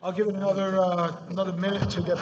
I'll give it another minute to get.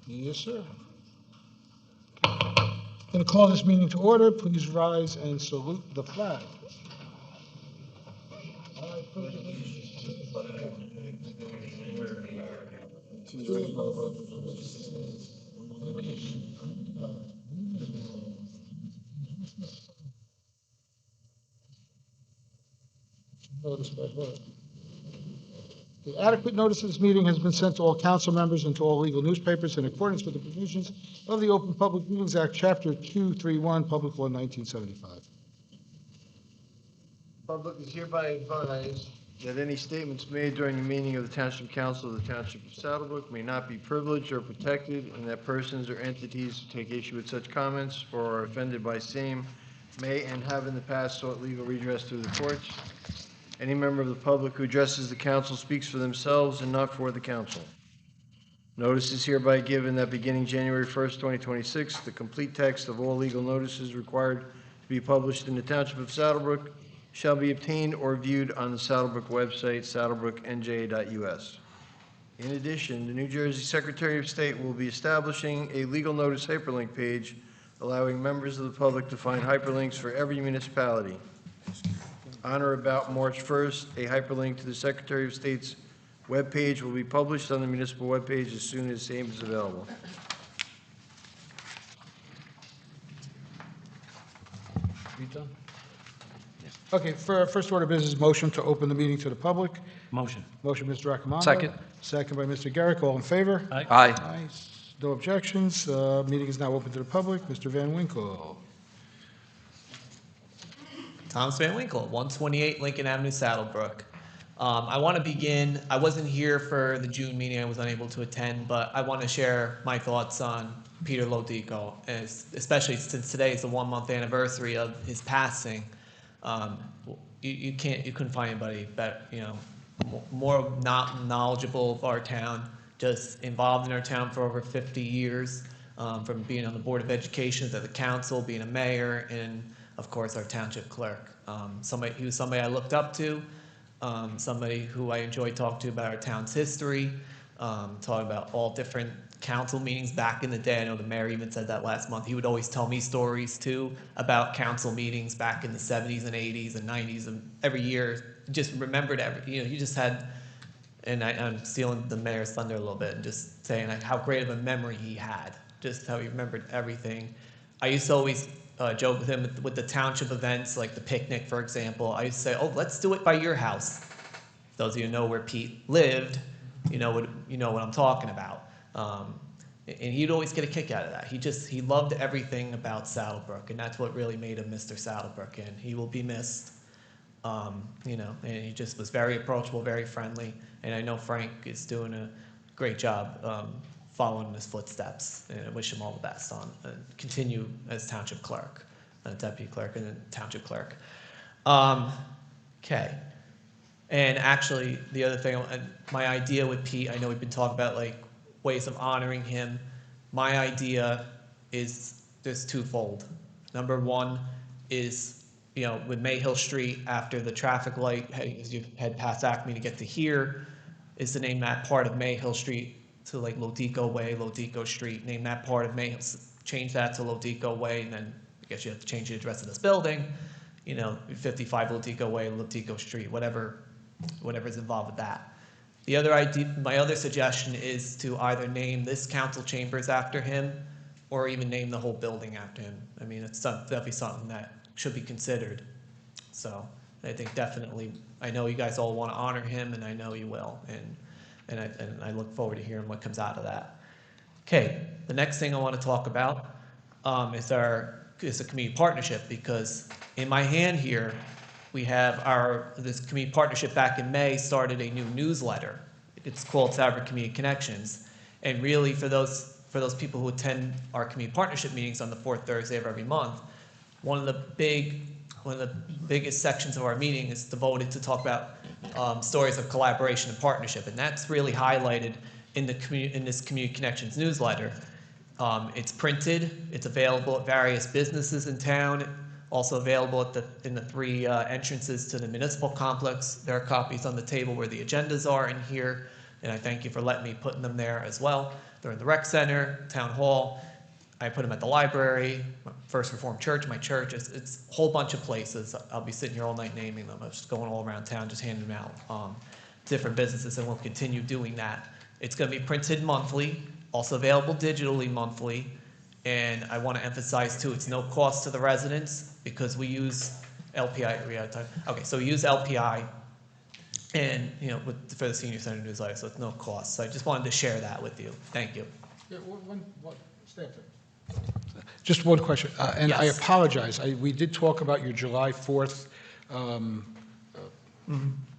Yes, sir. Going to call this meeting to order. Please rise and salute the flag. Notice by heart. The adequate notice of this meeting has been sent to all council members and to all legal newspapers in accordance with the provisions of the Open Public Meetings Act, Chapter 231, Public Law 1975. Public is hereby advised that any statements made during the meeting of the Township Council of the Township of Saddlebrook may not be privileged or protected, and that persons or entities who take issue with such comments or are offended by same may and have in the past sought legal redress through the courts. Any member of the public who addresses the council speaks for themselves and not for the council. Notice is hereby given that beginning January 1st, 2026, the complete text of all legal notices required to be published in the Township of Saddlebrook shall be obtained or viewed on the Saddlebrook website, saddlebrooknj.us. In addition, the New Jersey Secretary of State will be establishing a legal notice hyperlink page, allowing members of the public to find hyperlinks for every municipality. On or about March 1st, a hyperlink to the Secretary of State's webpage will be published on the municipal webpage as soon as same is available. You done? Okay, for first order of business, motion to open the meeting to the public. Motion. Motion, Mr. Raccomando. Second. Second by Mr. Garrick. All in favor? Aye. Aye. No objections. Meeting is now open to the public. Mr. Van Winkle. Thomas Van Winkle, 128 Lincoln Avenue, Saddlebrook. I want to begin, I wasn't here for the June meeting, I was unable to attend, but I want to share my thoughts on Peter Lodico, especially since today is the 1 month anniversary of his passing. You couldn't find anybody better, more not knowledgeable of our town, just involved in our town for over 50 years, from being on the Board of Education to the council, being a mayor, and of course our township clerk. He was somebody I looked up to, somebody who I enjoyed talking to about our town's history, talking about all different council meetings back in the day. I know the mayor even said that last month. He would always tell me stories too about council meetings back in the 70s and 80s and 90s, and every year just remembered he just had, and I'm stealing the mayor's thunder a little bit and just saying how great of a memory he had, just how he remembered everything. I used to always joke with him with the township events, like the picnic, for example. I used to say, "Oh, let's do it by your house." Those of you who know where Pete lived, you know what I'm talking about. and he'd always get a kick out of that. He loved everything about Saddlebrook, and that's what really made him Mr. Saddlebrook, and he will be missed. You know, and he just was very approachable, very friendly, and I know Frank is doing a great job following in his footsteps, and I wish him all the best on continue as township clerk, deputy clerk, and then township clerk. Okay. And actually, the other thing, my idea with Pete, I know we've been talking about like ways of honoring him. My idea is there's twofold. Number one is, you know, with Mayhill Street, after the traffic light, as you head past Acme to get to here, is to name that part of Mayhill Street to like Lodico Way, Lodico Street, name that part of Mayhill, change that to Lodico Way, and then I guess you have to change the address of this building, you know, 55 Lodico Way, Lodico Street, whatever's involved with that. The other idea, my other suggestion is to either name this council chambers after him, or even name the whole building after him. I mean, it's definitely something that should be considered. So I think definitely, I know you guys all want to honor him, and I know you will, and I look forward to hearing what comes out of that. Okay, the next thing I want to talk about is a community partnership, because in my hand here, we have this community partnership back in May started a new newsletter. It's called Saddlebrook Community Connections. And really for those people who attend our community partnership meetings on the fourth Thursday of every month, one of the biggest sections of our meeting is devoted to talk about stories of collaboration and partnership. And that's really highlighted in this Community Connections newsletter. It's printed, it's available at various businesses in town, also available in the 3 entrances to the municipal complex. There are copies on the table where the agendas are in here, and I thank you for letting me put them there as well. They're in the rec center, town hall. I put them at the library, First Reformed Church, my church. It's a whole bunch of places. I'll be sitting here all night naming them. I'm just going all around town, just handing them out different businesses, and we'll continue doing that. It's going to be printed monthly, also available digitally monthly. And I want to emphasize too, it's no cost to the residents because we use LPI. Okay, so we use LPI, and you know, for the senior center newsletter, so it's no cost. So I just wanted to share that with you. Thank you. Yeah, stay up there. Just one question, and Yes. I apologize. We did talk about your July 4th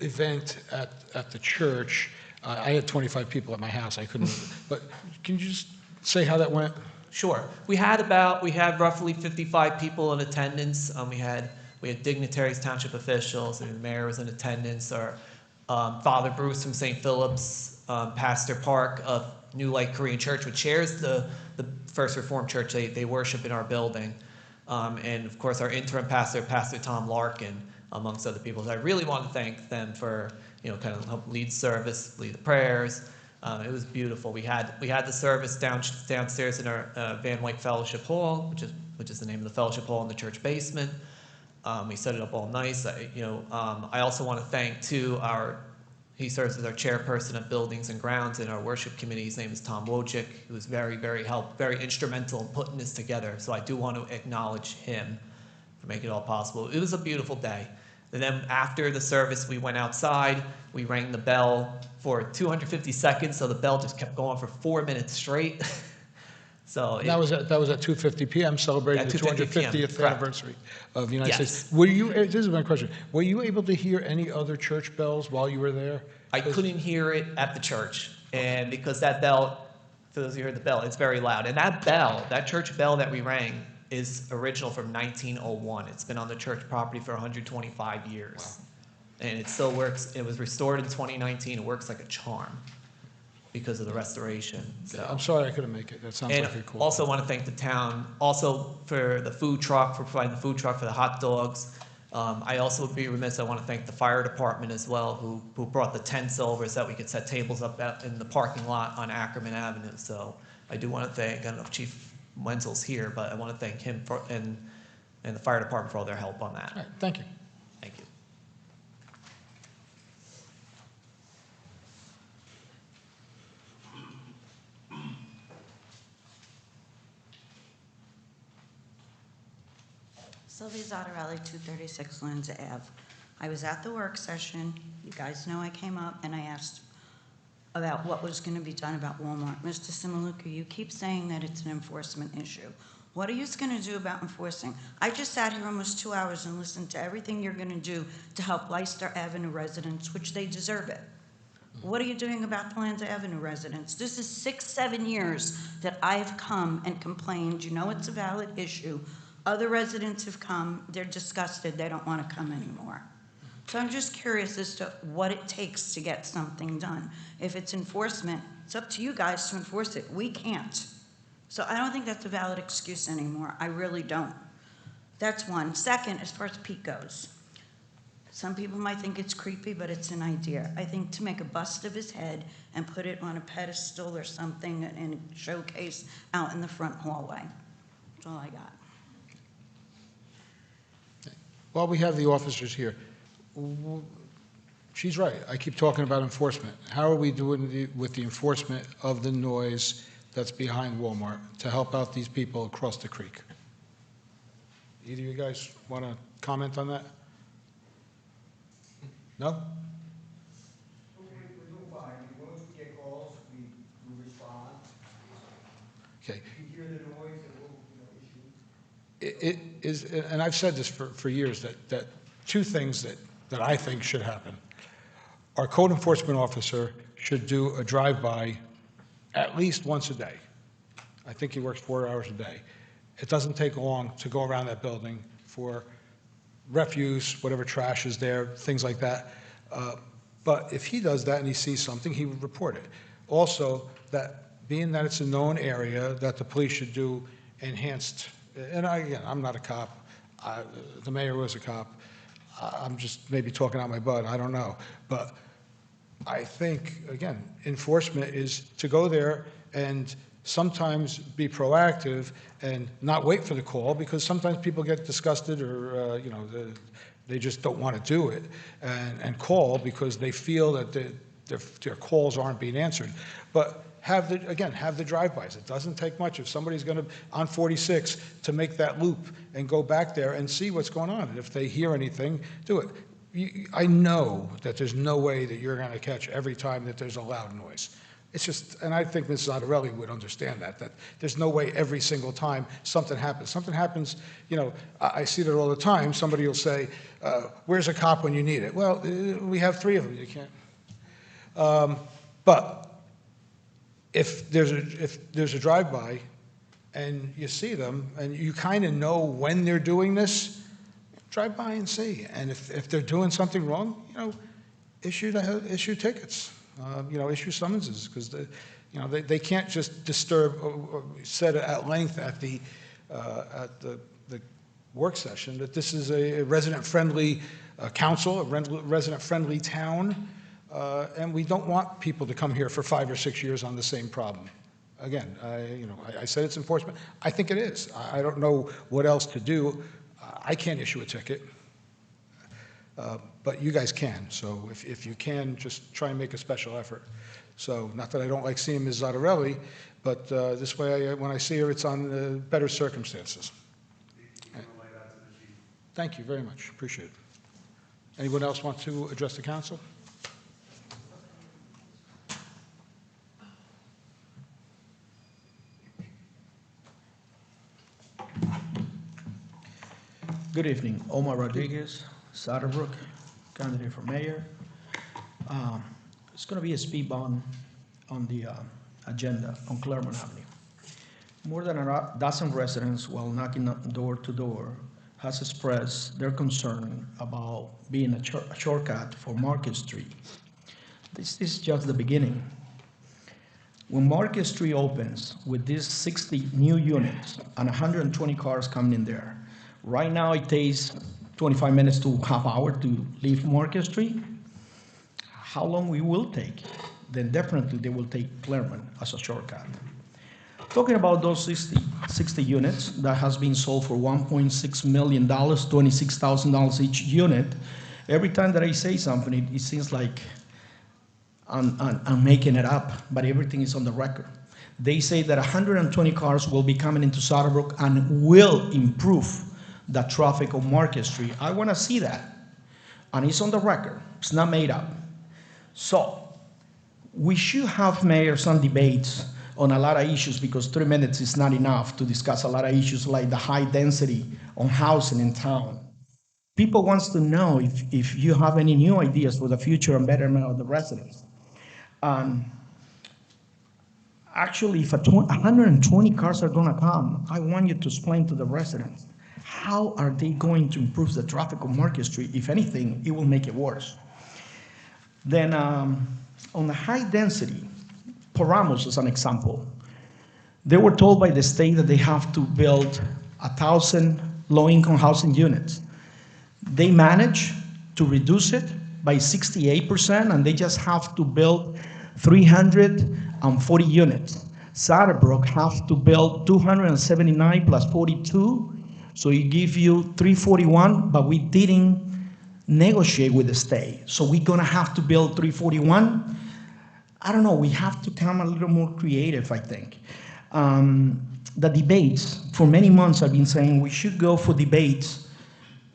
event at the church. I had 25 people at my house. I couldn't, but can you just say how that went? Sure. We had roughly 55 people in attendance. We had dignitaries, township officials, and the mayor was in attendance. Our Father Bruce from St. Philip's, Pastor Park of New Light Korean Church, which shares the First Reformed Church. They worship in our building. And of course, our interim pastor, Pastor Tom Larkin, amongst other people. So I really want to thank them for, you know, kind of help lead service, lead the prayers. It was beautiful. We had the service downstairs in our Van Wyck Fellowship Hall, which is the name of the fellowship hall in the church basement. We set it up all nice. I also want to thank too he serves as our chairperson of buildings and grounds in our worship committee. His name is Tom Wojcik, who was very instrumental in putting this together. So I do want to acknowledge him for making it all possible. It was a beautiful day. And then after the service, we went outside. We rang the bell for 250 seconds, so the bell just kept going for 4 minutes straight. So That was at 2:50 p.m. celebrating the 250th anniversary of the United States. This is my question. Were you able to hear any other church bells while you were there? I couldn't hear it at the church, and because that bell, for those of you who heard the bell, it's very loud. And that church bell that we rang, is original from 1901. It's been on the church property for 125 years. Wow. And it still works. It was restored in 2019. It works like a charm because of the restoration. So. I'm sorry I couldn't make it. That sounds like a cool. Also want to thank the town also for the food truck, for providing the food truck for the hot dogs. I also would be remiss, I want to thank the fire department as well, who brought the tents over so that we could set tables up out in the parking lot on Ackerman Avenue. So I do want to thank, I don't know if Chief Wenzel's here, but I want to thank him and the fire department for all their help on that. All right, thank you. Thank you. Sylvia Zottarelli, 236 Lindsay Ave. I was at the work session. You guys know I came up and I asked about what was going to be done about Walmart. Mr. Simaluka, you keep saying that it's an enforcement issue. What are you going to do about enforcing? I just sat here almost 2 hours and listened to everything you're going to do to help Leicester Avenue residents, which they deserve it. What are you doing about the Lanza Avenue residents? This is 6, 7 years that I've come and complained. You know it's a valid issue. Other residents have come. They're disgusted. They don't want to come anymore. So I'm just curious as to what it takes to get something done. If it's enforcement, it's up to you guys to enforce it. We can't. So I don't think that's a valid excuse anymore. I really don't. That's one. Second, as far as Pete goes, some people might think it's creepy, but it's an idea. I think to make a bust of his head and put it on a pedestal or something and showcase out in the front hallway. That's all I got. While we have the officers here, she's right. I keep talking about enforcement. How are we doing with the enforcement of the noise that's behind Walmart to help out these people across the creek? Either of you guys want to comment on that? No? We're doing fine. Once we get calls, we respond. Okay. If you hear the noise, it will, issue. It is, and I've said this for years, that two things that I think should happen. Our code enforcement officer should do a drive-by at least once a day. I think he works 4 hours a day. It doesn't take long to go around that building for refuse, whatever trash is there, things like that. But if he does that and he sees something, he would report it. Also, that being that it's a known area, that the police should do enhanced, and again, I'm not a cop. The mayor was a cop. I'm just maybe talking out my butt, I don't know. But I think, again, enforcement is to go there and sometimes be proactive and not wait for the call, because sometimes people get disgusted or, they just don't want to do it and call because they feel that their calls aren't being answered. But have the drive-bys. It doesn't take much. If somebody's going to, on 46, to make that loop and go back there and see what's going on. And if they hear anything, do it. I know that there's no way that you're going to catch every time that there's a loud noise. It's just, and I think Mrs. Ottarelli would understand that there's no way every single time something happens. Something happens, I see that all the time. Somebody will say, where's a cop when you need it? Well, we have 3 of them. You can't. But if there's a drive-by and you see them and you kind of know when they're doing this, drive by and see. And if they're doing something wrong, issue tickets, issue summonses, because they can't just disturb or said at length at the work session that this is a resident-friendly council, a resident-friendly town, and we don't want people to come here for 5 or 6 years on the same problem. Again, I said it's enforcement. I think it is. I don't know what else to do. I can't issue a ticket, but you guys can. So if you can, just try and make a special effort. So not that I don't like seeing Ms. Zottarelli, but this way, when I see her, it's on better circumstances. Thank you very much. Appreciate it. Anyone else want to address the council? Good evening, Omar Rodriguez, Satterbrook, candidate for mayor. It's going to be a speed bump on the agenda on Claremont Avenue. More than a dozen residents, while knocking door to door, has expressed their concern about being a shortcut for Market Street. This is just the beginning. When Market Street opens with these 60 new units and 120 cars coming in there, right now, it takes 25 minutes to half hour to leave Market Street. How long we will take? Then definitely they will take Claremont as a shortcut. Talking about those 60 units that has been sold for $1.6 million, $26,000 each unit, every time that I say something, it seems like I'm making it up, but everything is on the record. They say that 120 cars will be coming into Satterbrook and will improve the traffic on Market Street. I want to see that. And it's on the record. It's not made up. So we should have, Mayor, some debates on a lot of issues because 3 minutes is not enough to discuss a lot of issues like the high density on housing in town. People wants to know if you have any new ideas for the future and betterment of the residents. Actually, if 120 cars are gonna come, I want you to explain to the residents, how are they going to improve the traffic on Market Street? If anything, it will make it worse. Then, on the high density, Poramos is an example. They were told by the state that they have to build 1,000 low-income housing units. They managed to reduce it by 68%, and they just have to build 340 units. Saddlebrook have to build 279 plus 42, so it gives you 341, but we didn't negotiate with the state. So we're gonna have to build 341. I don't know, we have to come a little more creative, I think. The debates, for many months I've been saying we should go for debates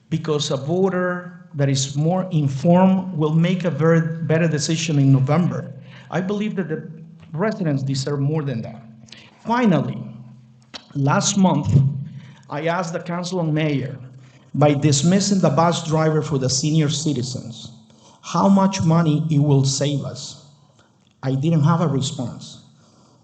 because a voter that is more informed will make a very better decision in November. I believe that the residents deserve more than that. Finally, last month, I asked the council and mayor, by dismissing the bus driver for the senior citizens, how much money it will save us. I didn't have a response.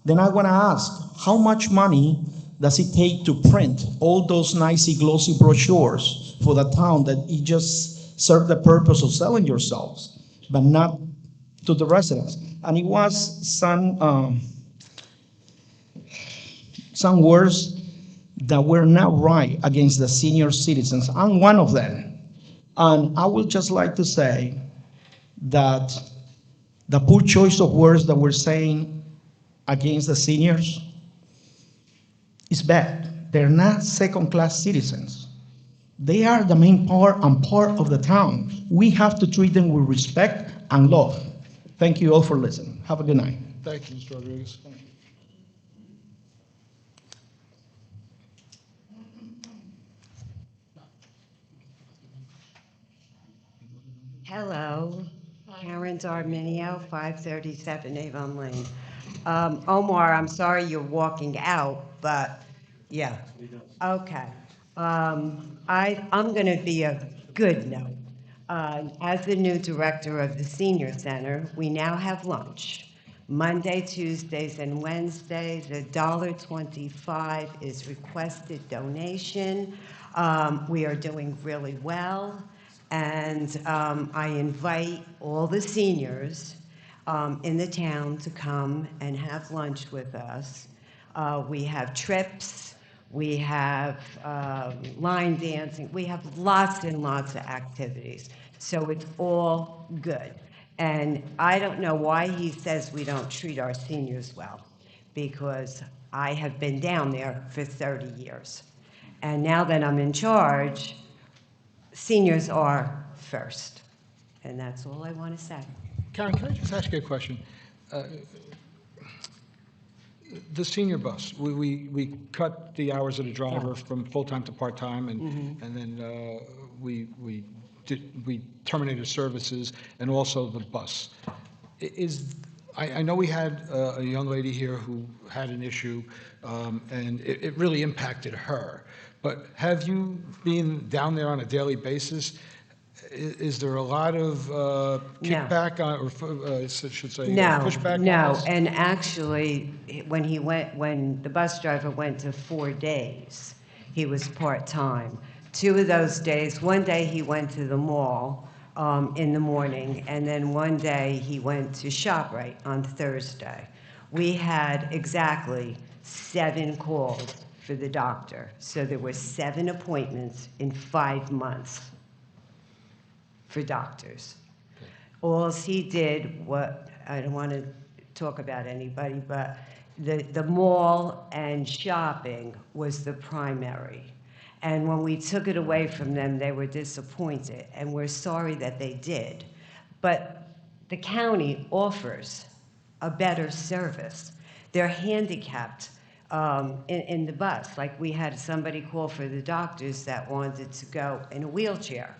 Then I want to ask, how much money does it take to print all those nicey glossy brochures for the town that it just serve the purpose of selling yourselves, but not to the residents? And it was some words that were not right against the senior citizens. I'm one of them. And I would just like to say that the poor choice of words that we're saying against the seniors is bad. They're not second-class citizens. They are the main part and part of the town. We have to treat them with respect and love. Thank you all for listening. Have a good night. Thank you, Mr. Rodriguez. Hello, Karen Darminio, 537 Avon Lane. Omar, I'm sorry you're walking out, but, yeah. Okay. I'm going to be a good note. As the new director of the senior center, we now have lunch. Monday, Tuesdays, and Wednesdays, $1.25 is requested donation. We are doing really well. And I invite all the seniors in the town to come and have lunch with us. We have trips, we have line dancing, we have lots and lots of activities. So it's all good. And I don't know why he says we don't treat our seniors well, because I have been down there for 30 years. And now that I'm in charge, seniors are first, and that's all I want to say. Karen, can I just ask you a question? The senior bus, we cut the hours of the driver from full-time to part-time, and then we terminated services and also the bus. I know we had a young lady here who had an issue, and it really impacted her. But have you been down there on a daily basis? Is there a lot of kickback or should say pushback? No. And actually, when the bus driver went to 4 days, he was part-time. 2 of those days, one day he went to the mall in the morning, and then one day he went to ShopRite on Thursday. We had exactly 7 calls for the doctor. So there were 7 appointments in 5 months for doctors. All he did, I don't want to talk about anybody, but the mall and shopping was the primary. And when we took it away from them, they were disappointed, and we're sorry that they did. But the county offers a better service. They're handicapped in the bus. Like, we had somebody call for the doctors that wanted to go in a wheelchair.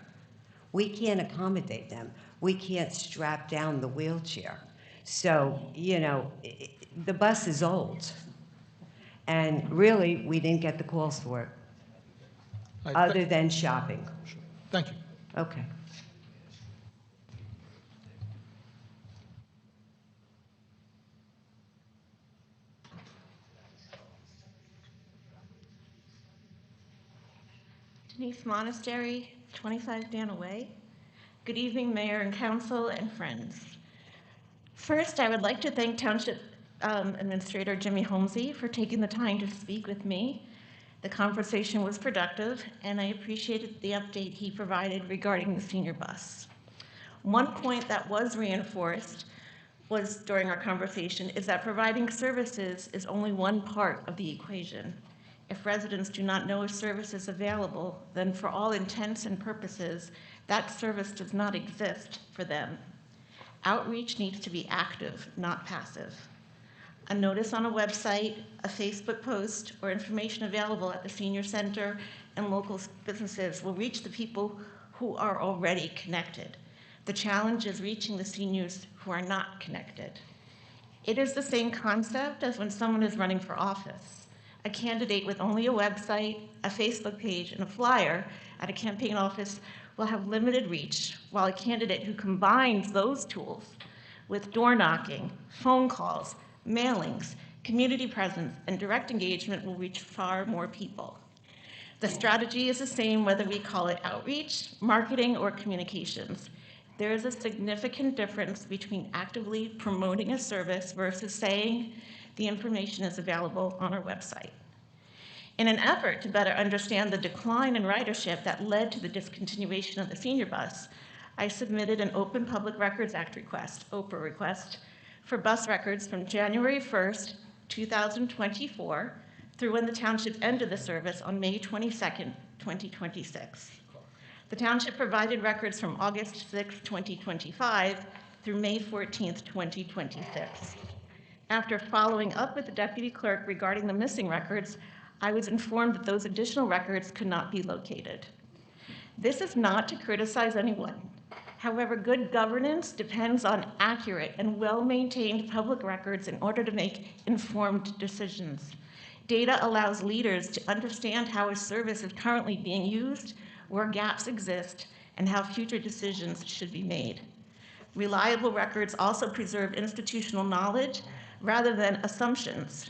We can't accommodate them. We can't strap down the wheelchair. So, you know, the bus is old. And really, we didn't get the calls for it, All right, other than shopping. Thank you. Okay. Denise Monastery, 25 Dana Way. Good evening, Mayor and Council and friends. First, I would like to thank Township Administrator Jimmy Holmesy for taking the time to speak with me. The conversation was productive, and I appreciated the update he provided regarding the senior bus. One point that was reinforced was during our conversation is that providing services is only one part of the equation. If residents do not know a service is available, then for all intents and purposes, that service does not exist for them. Outreach needs to be active, not passive. A notice on a website, a Facebook post, or information available at the senior center and local businesses will reach the people who are already connected. The challenge is reaching the seniors who are not connected. It is the same concept as when someone is running for office. A candidate with only a website, a Facebook page, and a flyer at a campaign office will have limited reach, while a candidate who combines those tools with door knocking, phone calls, mailings, community presence, and direct engagement will reach far more people. The strategy is the same whether we call it outreach, marketing, or communications. There is a significant difference between actively promoting a service versus saying the information is available on our website. In an effort to better understand the decline in ridership that led to the discontinuation of the senior bus, I submitted an Open Public Records Act request, OPRA request, for bus records from January 1st, 2024, through when the township ended the service on May 22nd, 2026. The township provided records from August 6, 2025, through May 14th, 2026. After following up with the deputy clerk regarding the missing records, I was informed that those additional records could not be located. This is not to criticize anyone. However, good governance depends on accurate and well-maintained public records in order to make informed decisions. Data allows leaders to understand how a service is currently being used, where gaps exist, and how future decisions should be made. Reliable records also preserve institutional knowledge rather than assumptions.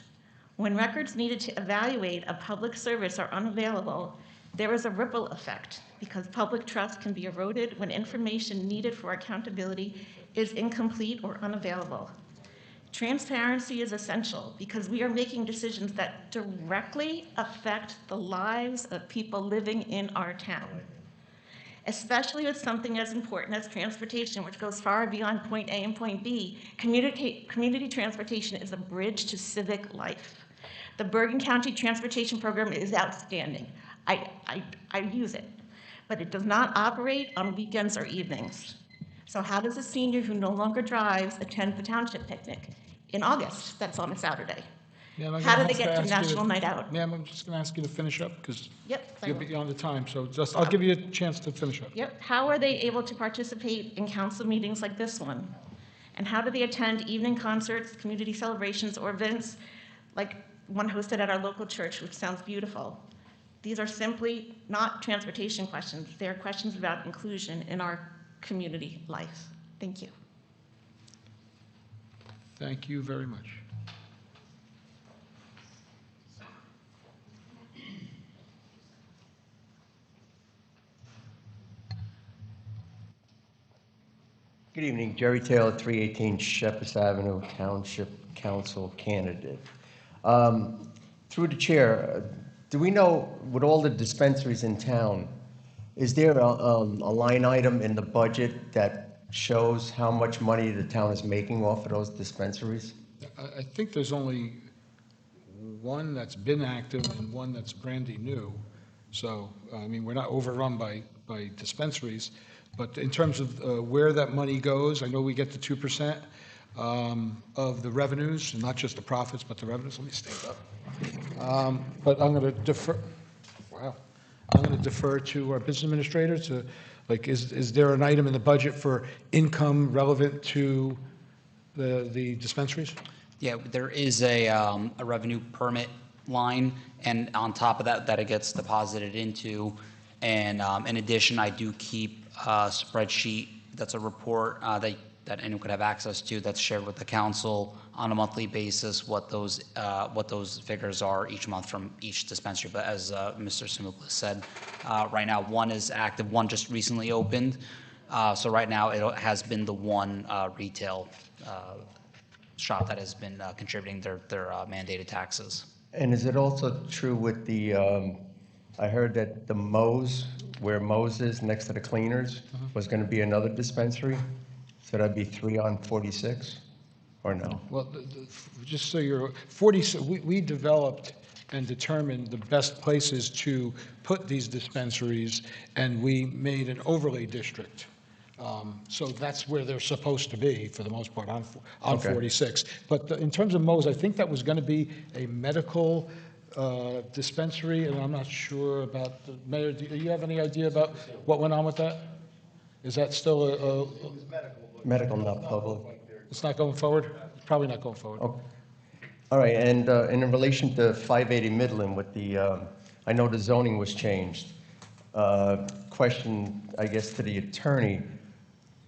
When records needed to evaluate a public service are unavailable, there is a ripple effect because public trust can be eroded when information needed for accountability is incomplete or unavailable. Transparency is essential because we are making decisions that directly affect the lives of people living in our town, especially with something as important as transportation, which goes far beyond point A and point B. Community transportation is a bridge to civic life. The Bergen County Transportation Program is outstanding. I use it, but it does not operate on weekends or evenings. So how does a senior who no longer drives attend the township picnic in August? That's on a Saturday. Ma'am, I'm How gonna do they have get to ask you National Night Out? Ma'am, I'm just going to ask you to finish up because Yep, I you're will. beyond the time, so just, I'll give you a chance to finish up. Yep, how are they able to participate in council meetings like this one? And how do they attend evening concerts, community celebrations, or events like one hosted at our local church, which sounds beautiful? These are simply not transportation questions. They are questions about inclusion in our community life. Thank you. Thank you very much. Good evening, Jerry Taylor, 318 Shepherd's Avenue, Township Council candidate. Through the chair, do we know, with all the dispensaries in town, is there a line item in the budget that shows how much money the town is making off of those dispensaries? I think there's only one that's been active and one that's brandy new. So, I mean, we're not overrun by dispensaries. But in terms of where that money goes, I know we get the 2% of the revenues, and not just the profits, but the revenues. Let me stand up. But I'm going to defer, wow. I'm going to defer to our business administrator to, like, is there an item in the budget for income relevant to the dispensaries? Yeah, there is a revenue permit line, and on top of that, that it gets deposited into. And in addition, I do keep a spreadsheet that's a report that anyone could have access to, that's shared with the council on a monthly basis, what those figures are each month from each dispensary. But as Mr. Simuklis said, right now, one is active, one just recently opened. So right now, it has been the one retail shop that has been contributing their mandated taxes. And is it also true with the, I heard that the Moe's, where Moe's is next to the cleaners, was going to be another dispensary? So that'd be 3 on 46, or no? Well, just so you're, 40, we developed and determined the best places to put these dispensaries, and we made an overlay district. So that's where they're supposed to be, for the most part, on Okay. 46. But in terms of Moe's, I think that was going to be a medical dispensary, and I'm not sure about the mayor. Do you have any idea about what went on with that? Is that still a? Medical, not public. It's not going forward? It's probably not going forward. Okay. All right, and in relation to 580 Midland with the, I know the zoning was changed. Question, I guess, to the attorney.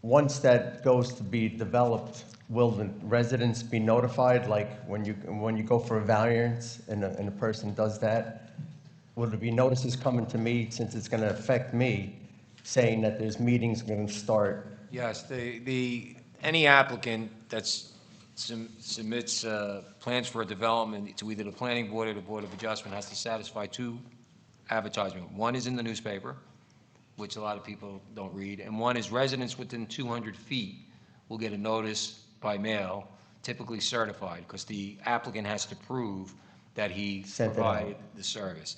Once that goes to be developed, will the residents be notified, like when you go for a variance and a person does that? Will there be notices coming to me, since it's going to affect me, saying that there's meetings going to start? Yes, any applicant that's submits plans for a development to either the planning board or the Board of Adjustment has to satisfy 2 advertisements. One is in the newspaper, which a lot of people don't read, and one is residents within 200 feet will get a notice by mail, typically certified, because the applicant has to prove that he Sent it out. provided the service.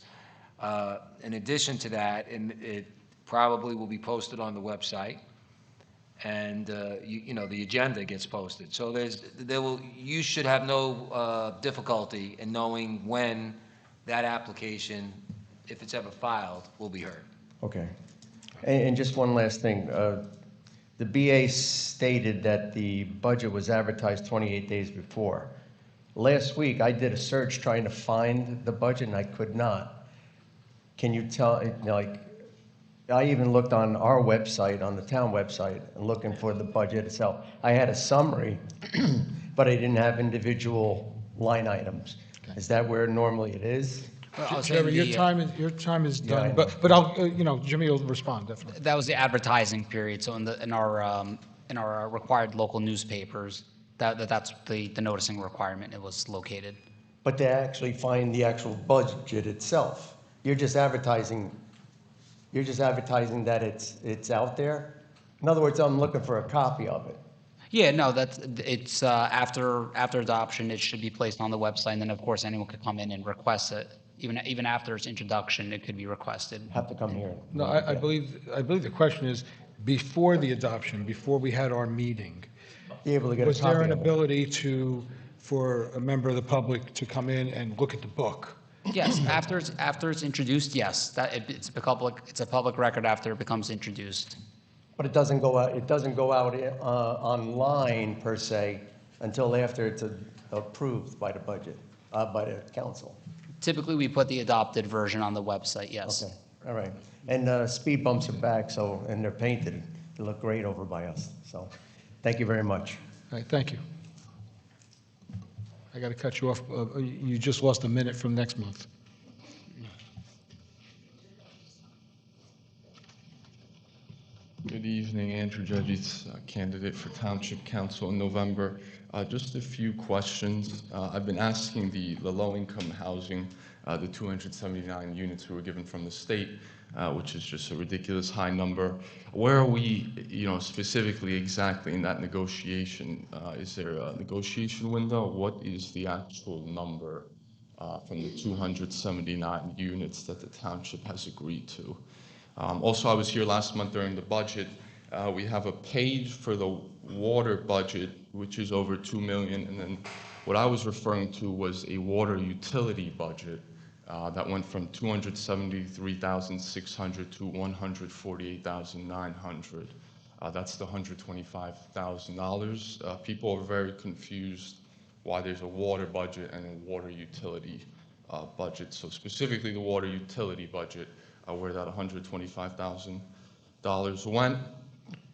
In addition to that, it probably will be posted on the website, and you know, the agenda gets posted. So you should have no difficulty in knowing when that application, if it's ever filed, will be heard. Okay. And just one last thing. The BA stated that the budget was advertised 28 days before. Last week, I did a search trying to find the budget, and I could not. Can you tell, like, I even looked on our website, on the town website, and looking for the budget itself. I had a summary, but I didn't have individual line items. Is that where normally it is? Trevor, your time is Yeah, I done, know. but I'll, Jimmy will respond, definitely. That was the advertising period, so in our required local newspapers, that's the noticing requirement, it was located. But to actually find the actual budget itself, you're just advertising that it's out there? In other words, I'm looking for a copy of it. Yeah, no, it's after adoption, it should be placed on the website, and then, of course, anyone could come in and request it. Even after its introduction, it could be requested. Have to come here. No, I believe the question is, before the adoption, before we had our meeting, Be able to get a was there copy an of it. ability for a member of the public to come in and look at the book? Yes, after it's introduced, yes, it's a public record after it becomes introduced. But it doesn't go out online per se until after it's approved by the budget, by the council. Typically, we put the adopted version on the website, yes. Okay, all right. And speed bumps are back, and they're painted. They look great over by us. So, thank you very much. All right, thank you. I got to cut you off. You just lost a minute from next month. Good evening, Andrew Judges, candidate for Township Council in November. Just a few questions. I've been asking the low-income housing, the 279 units who were given from the state, which is just a ridiculous high number. Where are we, specifically exactly in that negotiation? Is there a negotiation window? What is the actual number from the 279 units that the township has agreed to? Also, I was here last month during the budget. We have a page for the water budget, which is over $2 million, and then what I was referring to was a water utility budget that went from $273,600 to $148,900. That's the $125,000. People are very confused why there's a water budget and a water utility budget. So specifically the water utility budget, where that $125,000 went.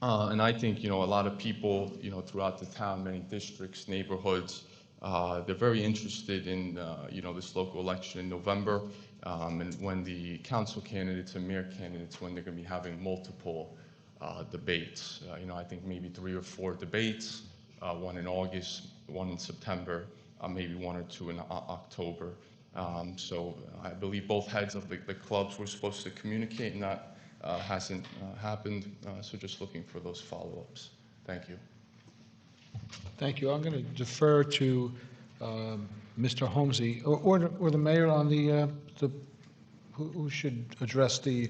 And I think, a lot of people, throughout the town, many districts, neighborhoods, they're very interested in, this local election in November, and when the council candidates and mayor candidates, when they're going to be having multiple debates. I think maybe 3 or 4 debates, one in August, one in September, maybe 1 or 2 in October. So I believe both heads of the clubs were supposed to communicate, and that hasn't happened. So just looking for those follow-ups. Thank you. Thank you. I'm going to defer to Mr. Holmesy, or the mayor on who should address the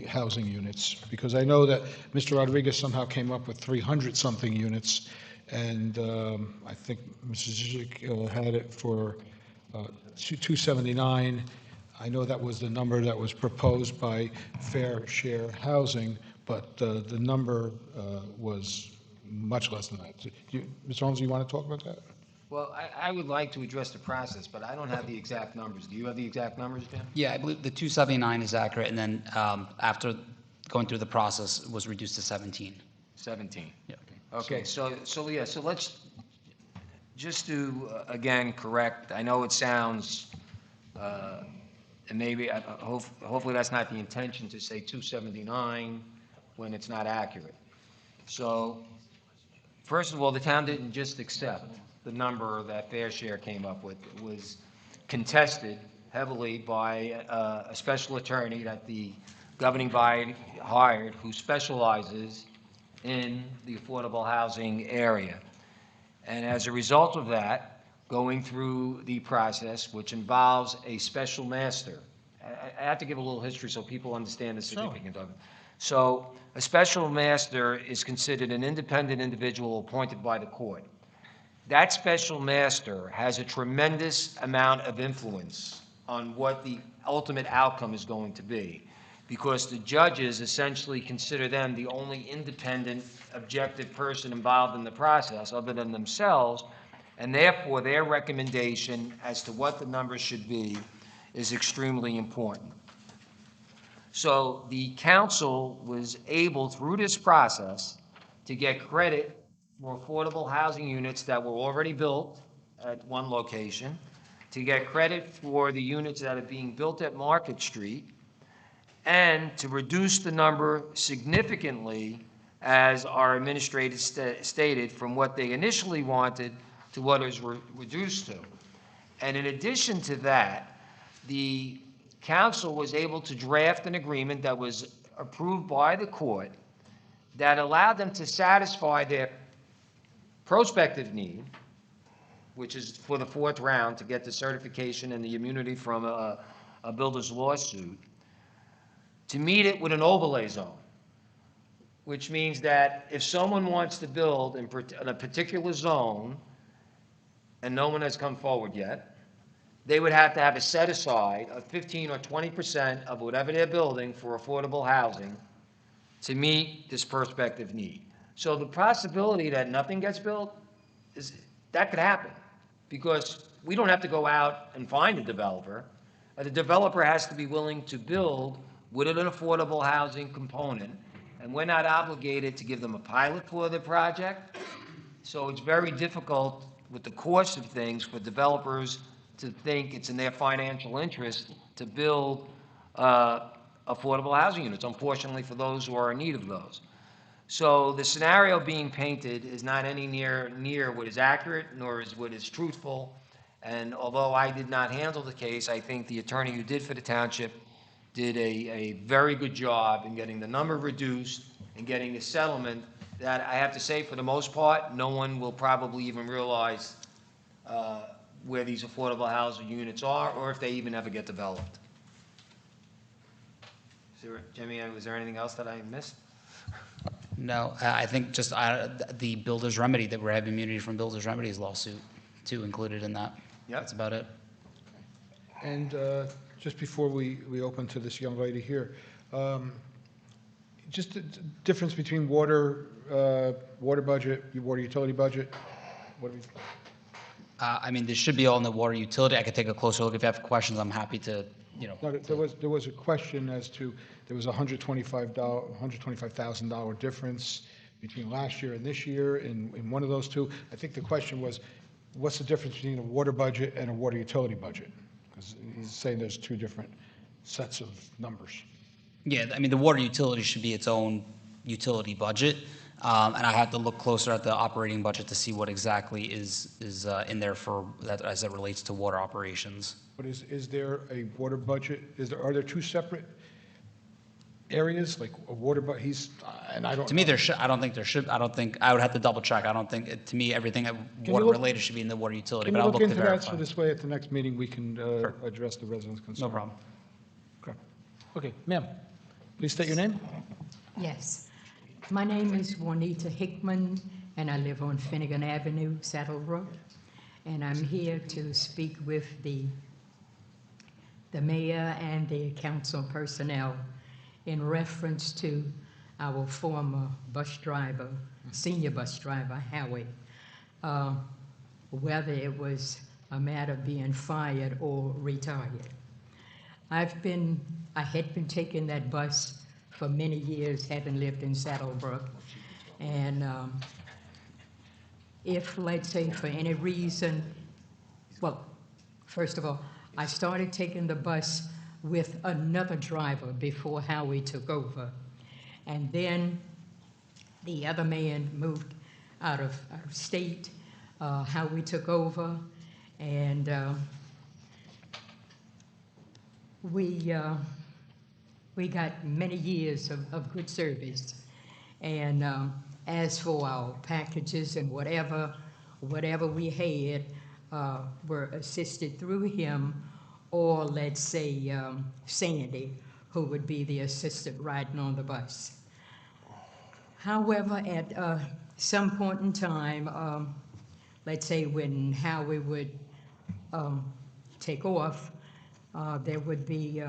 housing units, because I know that Mr. Rodriguez somehow came up with 300-something units, and I think Mrs. Zizic had it for 279. I know that was the number that was proposed by Fair Share Housing, but the number was much less than that. Mr. Holmes, you want to talk about that? Well, I would like to address the process, but I don't have the exact numbers. Do you have the exact numbers, Dan? Yeah, I believe the 279 is accurate, and then after going through the process, it was reduced to 17. 17. Yeah. Okay, so let's just to, again, correct, I know it sounds, and maybe, hopefully that's not the intention to say 279 when it's not accurate. So, first of all, the town didn't just accept the number that Fair Share came up with. It was contested heavily by a special attorney that the governing body hired who specializes in the affordable housing area. And as a result of that, going through the process, which involves a special master, I have to give a little history so people understand the significance of it. So a special master is considered an independent individual appointed by the court. That special master has a tremendous amount of influence on what the ultimate outcome is going to be, because the judges essentially consider them the only independent, objective person involved in the process other than themselves, and therefore their recommendation as to what the numbers should be is extremely important. So the council was able, through this process, to get credit for affordable housing units that were already built at one location, to get credit for the units that are being built at Market Street, and to reduce the number significantly, as our administrator stated, from what they initially wanted to what is reduced to. And in addition to that, the council was able to draft an agreement that was approved by the court that allowed them to satisfy their prospective need, which is for the 4th round to get the certification and the immunity from a builder's lawsuit, to meet it with an overlay zone, which means that if someone wants to build in a particular zone, and no one has come forward yet, they would have to have a set-aside of 15 or 20% of whatever they're building for affordable housing to meet this prospective need. So the possibility that nothing gets built, that could happen, because we don't have to go out and find a developer. The developer has to be willing to build with an affordable housing component, and we're not obligated to give them a pilot for the project. So it's very difficult with the course of things for developers to think it's in their financial interest to build affordable housing units, unfortunately, for those who are in need of those. So the scenario being painted is not any near what is accurate, nor is what is truthful. And although I did not handle the case, I think the attorney who did for the township did a very good job in getting the number reduced and getting the settlement that, I have to say, for the most part, no one will probably even realize where these affordable housing units are, or if they even ever get developed. Jimmy, was there anything else that I missed? No, I think just the builder's remedy, that we have immunity from builder's remedies lawsuit too included in that. Yep. That's about it. And just before we open to this young lady here, just the difference between water, water budget, your water utility budget? What do we? I mean, this should be all in the water utility. I could take a closer look. If you have questions, I'm happy to, No, there was a question as to, there was a $125,000 difference between last year and this year in one of those two. I think the question was, what's the difference between a water budget and a water utility budget? Because he's saying there's two different sets of numbers. Yeah, I mean, the water utility should be its own utility budget. And I have to look closer at the operating budget to see what exactly is in there for that as it relates to water operations. But is there a water budget, are there two separate areas, like a water, but and I don't. To me, I don't think, I would have to double check. I don't think, to me, everything water related should be in the water utility, Can but you I'll look look to into that, so verify. this way at the next meeting, we can address the residents' concern? No problem. Okay, ma'am, please state your name. Yes. My name is Juanita Hickman, and I live on Finnegan Avenue, Saddlebrook. And I'm here to speak with the mayor and the council personnel in reference to our former bus driver, senior bus driver, Howie, whether it was a matter of being fired or retired. I had been taking that bus for many years, having lived in Saddlebrook. And if, let's say, for any reason, well, first of all, I started taking the bus with another driver before Howie took over. And then the other man moved out of state. Howie took over, and we got many years of good service. And as for our packages and whatever we had were assisted through him, or let's say Sandy, who would be the assistant riding on the bus. However, at some point in time, let's say when Howie would take off, there would be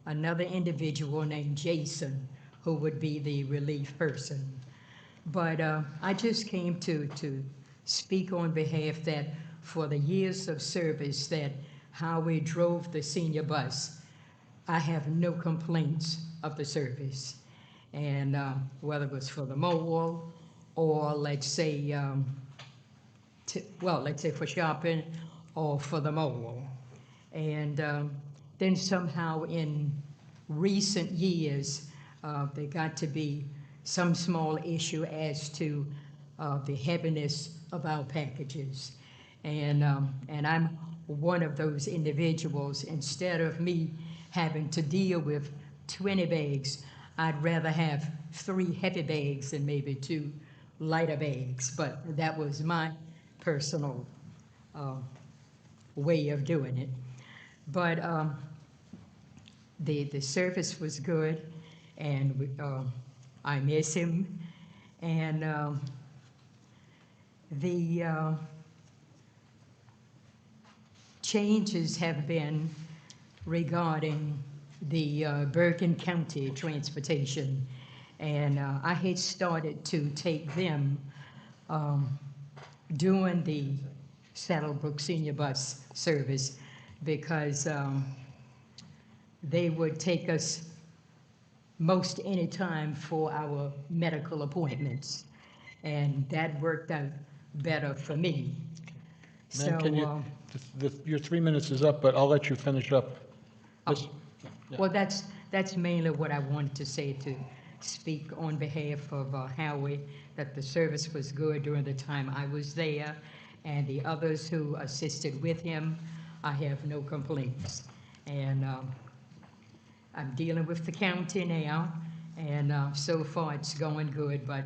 another individual named Jason who would be the relief person. But I just came to speak on behalf that for the years of service that Howie drove the senior bus, I have no complaints of the service. And whether it was for the mobile or let's say, let's say for shopping or for the mobile. And then somehow in recent years, there got to be some small issue as to the heaviness of our packages. And I'm one of those individuals. Instead of me having to deal with 20 bags, I'd rather have 3 heavy bags and maybe 2 lighter bags. But that was my personal way of doing it. But the service was good, and I miss him. And the changes have been regarding the Bergen County transportation. And I had started to take them doing the Saddlebrook Senior Bus service because they would take us most any time for our medical appointments. And that worked out better for me. Ma'am, can you, So, your 3 minutes is up, but I'll let you finish up. This- well, that's mainly what I wanted to say, to speak on behalf of Howie, that the service was good during the time I was there, and the others who assisted with him, I have no complaints. And I'm dealing with the county now, and so far it's going good, but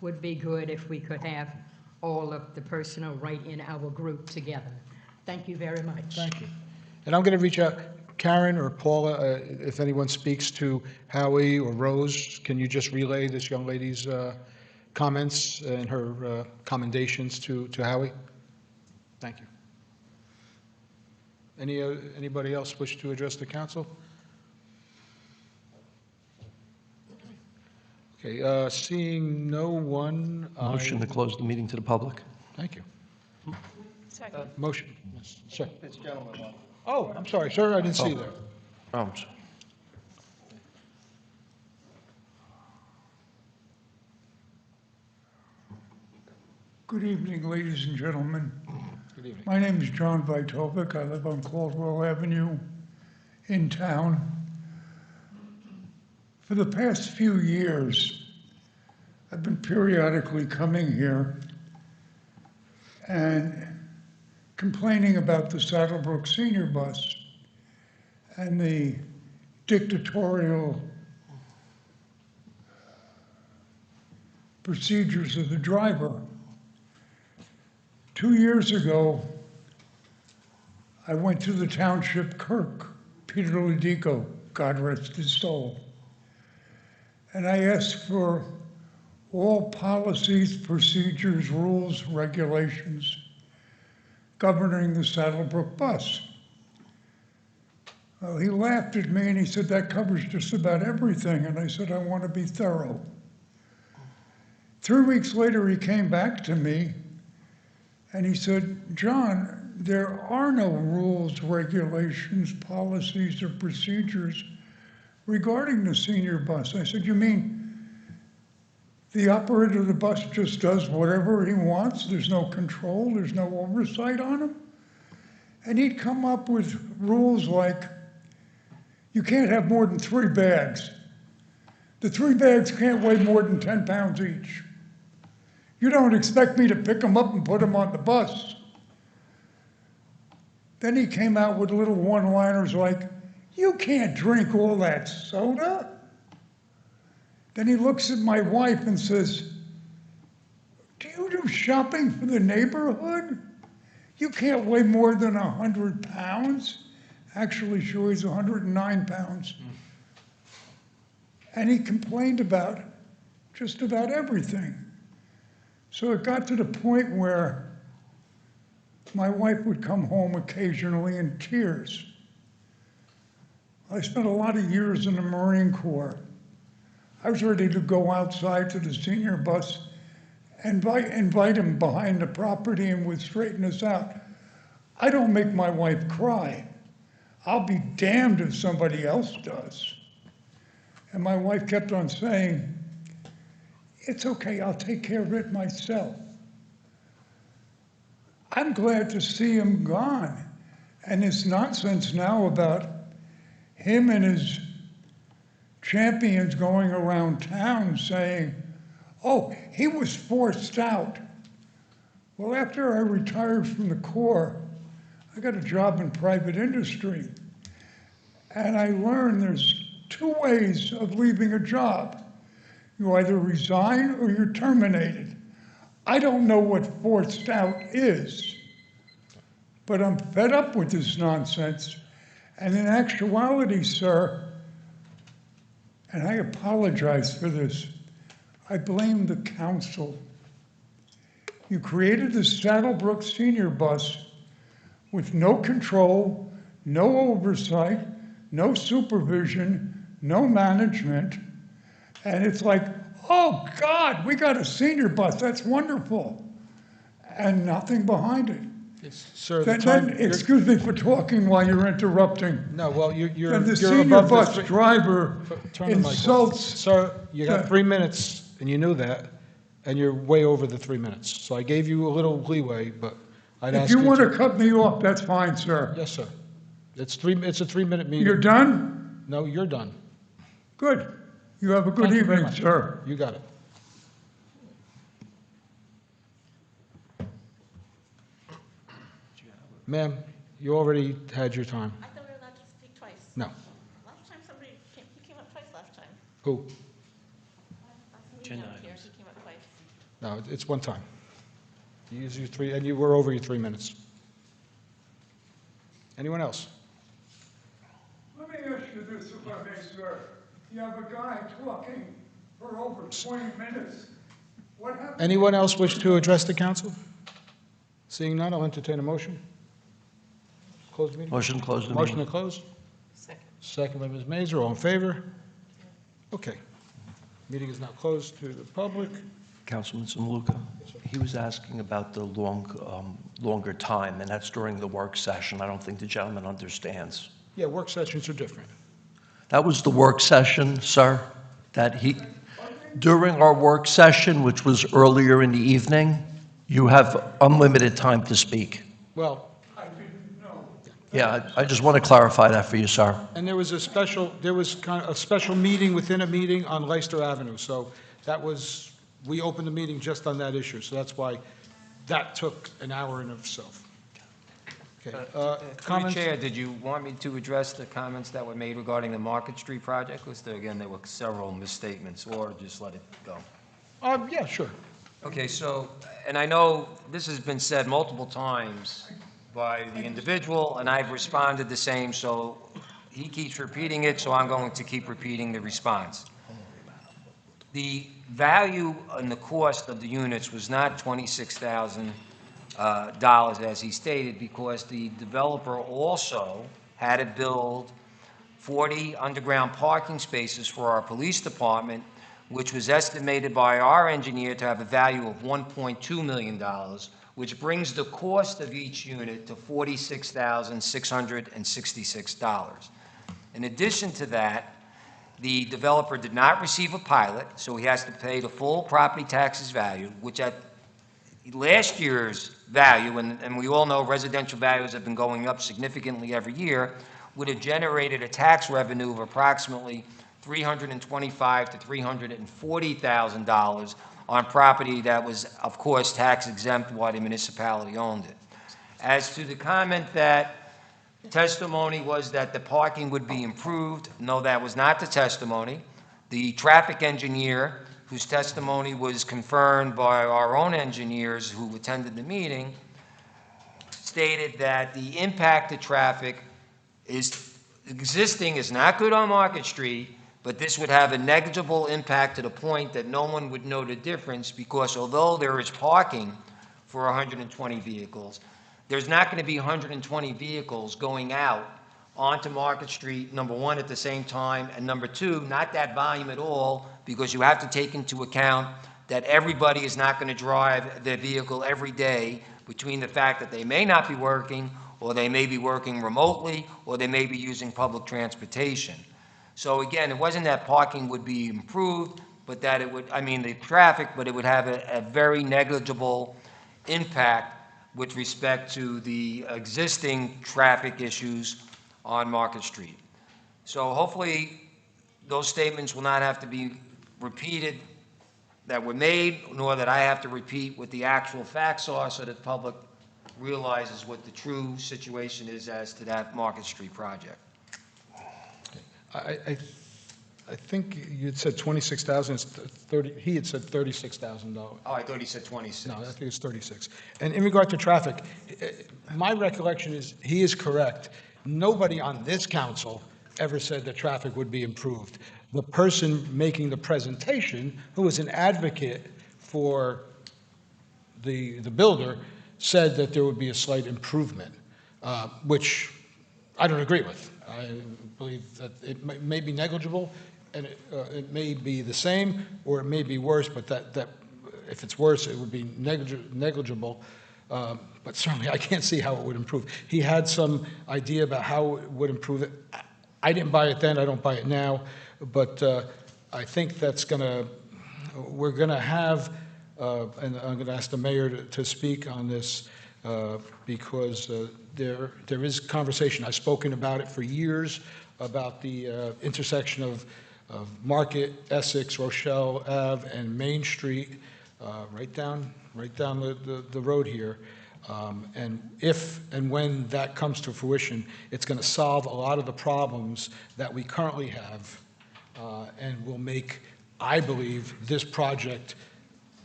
would be good if we could have all of the personnel right in our group together. Thank you very much. Thank you. And I'm going to reach out, Karen or Paula, if anyone speaks to Howie or Rose, can you just relay this young lady's comments and her commendations to Howie? Thank you. Anybody else wish to address the council? Okay, seeing no one. Motion to close the meeting to the public. Thank you. Second. Motion. Yes, sir. This gentleman. Oh, I'm sorry, sir, I didn't see you there. Good evening, ladies and gentlemen. Good evening. My name is John Vitovic. I live on Caldwell Avenue in town. For the past few years, I've been periodically coming here and complaining about the Saddlebrook Senior Bus and the dictatorial procedures of the driver. 2 years ago, I went to the township clerk, Peter Ludico, God rest his soul, and I asked for all policies, procedures, rules, regulations governing the Saddlebrook bus. Well, he laughed at me and he said, that covers just about everything. And I said, I want to be thorough. 3 weeks later, he came back to me and he said, John, there are no rules, regulations, policies, or procedures regarding the senior bus. I said, you mean the operator of the bus just does whatever he wants? There's no control, there's no oversight on him? And he'd come up with rules like, you can't have more than 3 bags. The 3 bags can't weigh more than 10 pounds each. You don't expect me to pick them up and put them on the bus. Then he came out with little one-liners like, you can't drink all that soda. Then he looks at my wife and says, do you do shopping for the neighborhood? You can't weigh more than 100 pounds. Actually, she weighs 109 pounds. And he complained about just about everything. So it got to the point where my wife would come home occasionally in tears. I spent a lot of years in the Marine Corps. I was ready to go outside to the senior bus and invite him behind the property and would straighten us out. I don't make my wife cry. I'll be damned if somebody else does. And my wife kept on saying, it's okay, I'll take care of it myself. I'm glad to see him gone. And this nonsense now about him and his champions going around town saying, oh, he was forced out. Well, after I retired from the Corps, I got a job in private industry. And I learned there's 2 ways of leaving a job. You either resign or you're terminated. I don't know what forced out is, but I'm fed up with this nonsense. And in actuality, sir, and I apologize for this, I blame the council. You created the Saddlebrook Senior Bus with no control, no oversight, no supervision, no management. And it's like, oh God, we got a senior bus, that's wonderful. And nothing behind it. Sir, Excuse me for talking while you're interrupting. No, well, you're And the you're senior above the bus three- driver Turn the mic off. insults. Sir, you got Yeah. 3 minutes, and you knew that, and you're way over the 3 minutes. So I gave you a little leeway, but I'd ask If you you want to cut me off, that's fine, sir. Yes, sir. It's a 3-minute meeting. You're done? No, you're done. Good. You have a good Thank you very evening, much. sir. You got it. Ma'am, you already had your time. I thought we were allowed to speak twice. No. Last time he came up twice last time. Who? Last meeting out here, he came up twice. No, it's one time. You used your 3, and you were over your 3 minutes. Anyone else? Let me ask you this, if I may, sir. You have a guy talking for over 20 minutes. What happened? Anyone else wish to address the council? Seeing none, I'll entertain a motion. Close the meeting? Motion to close the Motion to meeting. close? Second by Ms. Mazer, all in favor? Okay. Meeting is now closed to the public. Councilman Zamaluka, he was asking about the longer time, and that's during the work session. I don't think the gentleman understands. Yeah, work sessions are different. That was the work session, sir, during our work session, which was earlier in the evening, you have unlimited time to speak. Well, Yeah, I just want to clarify that for you, sir. and there was kind of a special meeting within a meeting on Leicester Avenue, so that was, we opened the meeting just on that issue, so that's why that took an hour in itself. Okay, Through the comments? Chair, did you want me to address the comments that were made regarding the Market Street project? Was there, again, there were several misstatements, or just let it go? Yeah, sure. Okay, so, and I know this has been said multiple times by the individual, and I've responded the same, so he keeps repeating it, so I'm going to keep repeating the response. The value and the cost of the units was not $26,000 as he stated, because the developer also had to build 40 underground parking spaces for our police department, which was estimated by our engineer to have a value of $1.2 million, which brings the cost of each unit to $46,666. In addition to that, the developer did not receive a pilot, so he has to pay the full property taxes value, which at last year's value, and we all know residential values have been going up significantly every year, would have generated a tax revenue of approximately $325,000 to $340,000 on property that was, of course, tax exempt while the municipality owned it. As to the comment that testimony was that the parking would be improved, no, that was not the testimony. The traffic engineer, whose testimony was confirmed by our own engineers who attended the meeting, stated that the impact to traffic existing is not good on Market Street, but this would have a negligible impact to the point that no one would know the difference, because although there is parking for 120 vehicles, there's not going to be 120 vehicles going out onto Market Street, number one, at the same time, and number two, not that volume at all, because you have to take into account that everybody is not going to drive their vehicle every day, between the fact that they may not be working, or they may be working remotely, or they may be using public transportation. So again, it wasn't that parking would be improved, but that it would, I mean, the traffic, but it would have a very negligible impact with respect to the existing traffic issues on Market Street. So hopefully, those statements will not have to be repeated that were made, nor that I have to repeat what the actual facts are, so that the public realizes what the true situation is as to that Market Street project. I think you'd said 26,000, it's 30, he had said $36,000. Oh, I thought he said 26. No, I think it's 36. And in regard to traffic, my recollection is, he is correct. Nobody on this council ever said that traffic would be improved. The person making the presentation, who was an advocate for the builder, said that there would be a slight improvement, which I don't agree with. I believe that it may be negligible, and it may be the same, or it may be worse, but that if it's worse, it would be negligible. But certainly, I can't see how it would improve. He had some idea about how it would improve it. I didn't buy it then, I don't buy it now, but I think that's we're gonna have, and I'm gonna ask the mayor to speak on this, because there is conversation. I've spoken about it for years, about the intersection of Market, Essex, Rochelle Ave, and Main Street, right down the road here. And if and when that comes to fruition, it's going to solve a lot of the problems that we currently have, and will make, I believe, this project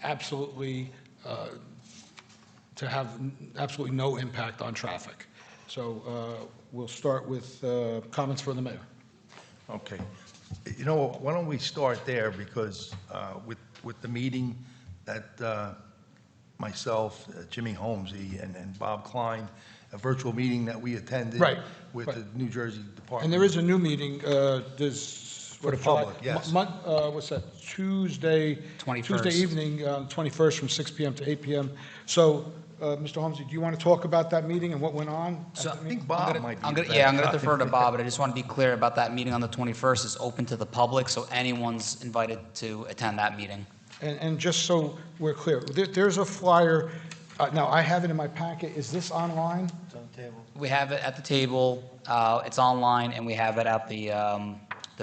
absolutely to have absolutely no impact on traffic. So we'll start with comments from the mayor. Okay. You know, why don't we start there, because with the meeting that myself, Jimmy Holmesy, and Bob Klein, a virtual meeting that we attended Right, with right. the New Jersey Department. And there is a new meeting, For the July- public, yes. What's that, Tuesday? 21st. Tuesday evening, 21st, from 6 PM to 8 PM. So, Mr. Holmesy, do you want to talk about that meeting and what went on? So- I think Bob might be. I'm the gonna, yeah, I'm gonna best defer to guy. Bob, but I just want to be clear about that meeting on the 21st is open to the public, so anyone's invited to attend that meeting. And just so we're clear, there's a flyer, now, I have it in my packet. Is this online? It's on the table. We have it at the table, it's online, and we have it at the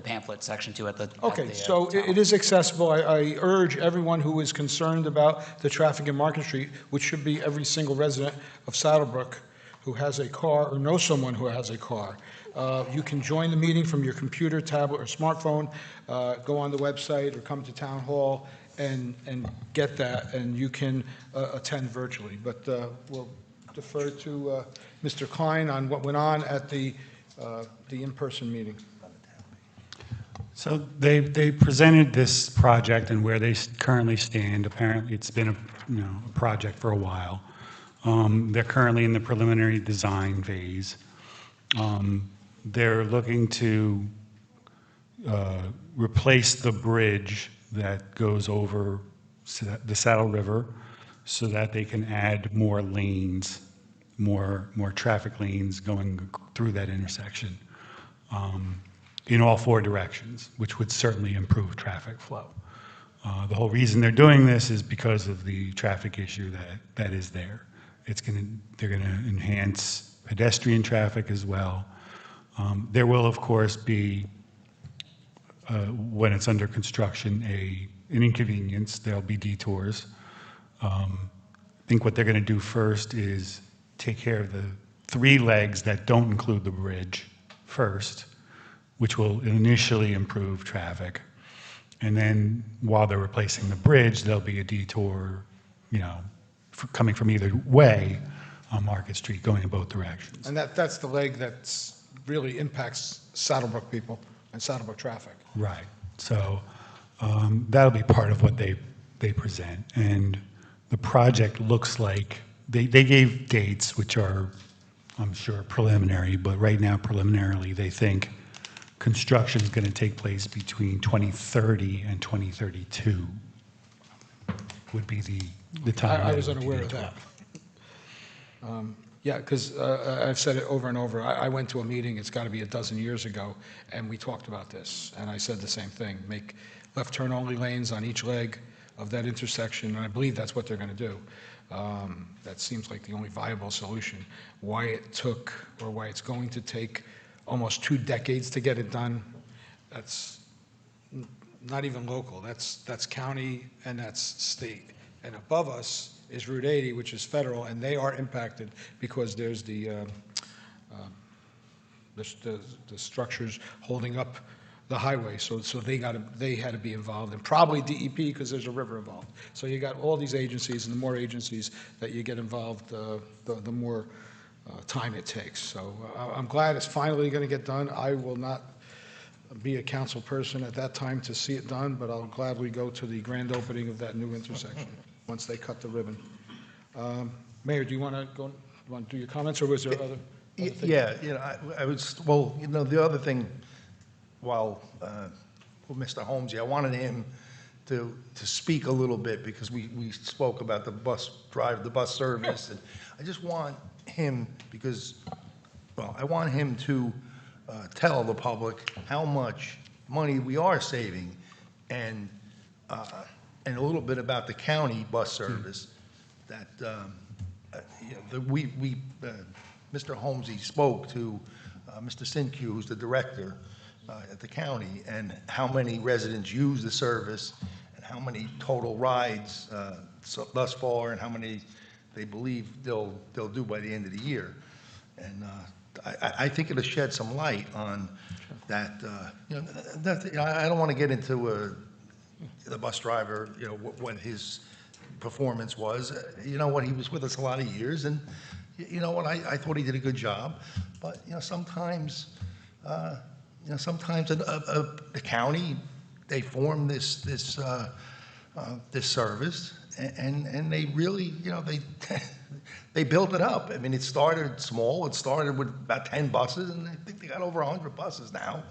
pamphlet section too at the. Okay, so it is accessible. I urge everyone who is concerned about the traffic in Market Street, which should be every single resident of Saddlebrook who has a car or knows someone who has a car. You can join the meeting from your computer, tablet, or smartphone, go on the website or come to Town Hall and get that, and you can attend virtually. But we'll defer to Mr. Klein on what went on at the in-person meeting. So they presented this project and where they currently stand. Apparently, it's been a project for a while. They're currently in the preliminary design phase. They're looking to replace the bridge that goes over the Saddle River so that they can add more lanes, more traffic lanes going through that intersection. In all four directions, which would certainly improve traffic flow. The whole reason they're doing this is because of the traffic issue that is there. They're gonna enhance pedestrian traffic as well. There will, of course, be, when it's under construction, an inconvenience. There'll be detours. I think what they're gonna do first is take care of the three legs that don't include the bridge first, which will initially improve traffic. And then while they're replacing the bridge, there'll be a detour, coming from either way on Market Street, going in both directions. And that's the leg that's really impacts Saddlebrook people and Saddlebrook traffic. Right. So that'll be part of what they present. And the project looks like, they gave dates, which are, I'm sure, preliminary, but right now preliminarily, they think construction is going to take place between 2030 and 2032 would be the time. I was unaware of that. Yeah, because I've said it over and over. I went to a meeting, it's got to be a dozen years ago, and we talked about this, and I said the same thing. Make left turn only lanes on each leg of that intersection, and I believe that's what they're going to do. That seems like the only viable solution. Why it took, or why it's going to take almost 2 decades to get it done, that's not even local. That's county and that's state. And above us is Route 80, which is federal, and they are impacted because there's the structures holding up the highway. So they had to be involved, and probably DEP because there's a river involved. So you got all these agencies, and the more agencies that you get involved, the more time it takes. So I'm glad it's finally going to get done. I will not be a council person at that time to see it done, but I'll gladly go to the grand opening of that new intersection once they cut the ribbon. Mayor, do you want to do your comments, or was there other things? Yeah, I was, well, the other thing, while Mr. Holmesy, I wanted him to speak a little bit because we spoke about the bus service, and I just want him, because, well, I want him to tell the public how much money we are saving, and a little bit about the county bus service that Mr. Holmesy spoke to Mr. Sinque, who's the director at the county, and how many residents use the service, and how many total rides thus far, and how many they believe they'll do by the end of the year. And I think it'll shed some light on that. I don't want to get into the bus driver, what his performance was. He was with us a lot of years, and I thought he did a good job. But sometimes the county, they form this service, and they really, they built it up. I mean, it started small. It started with about 10 buses, and I think they got over 100 buses now.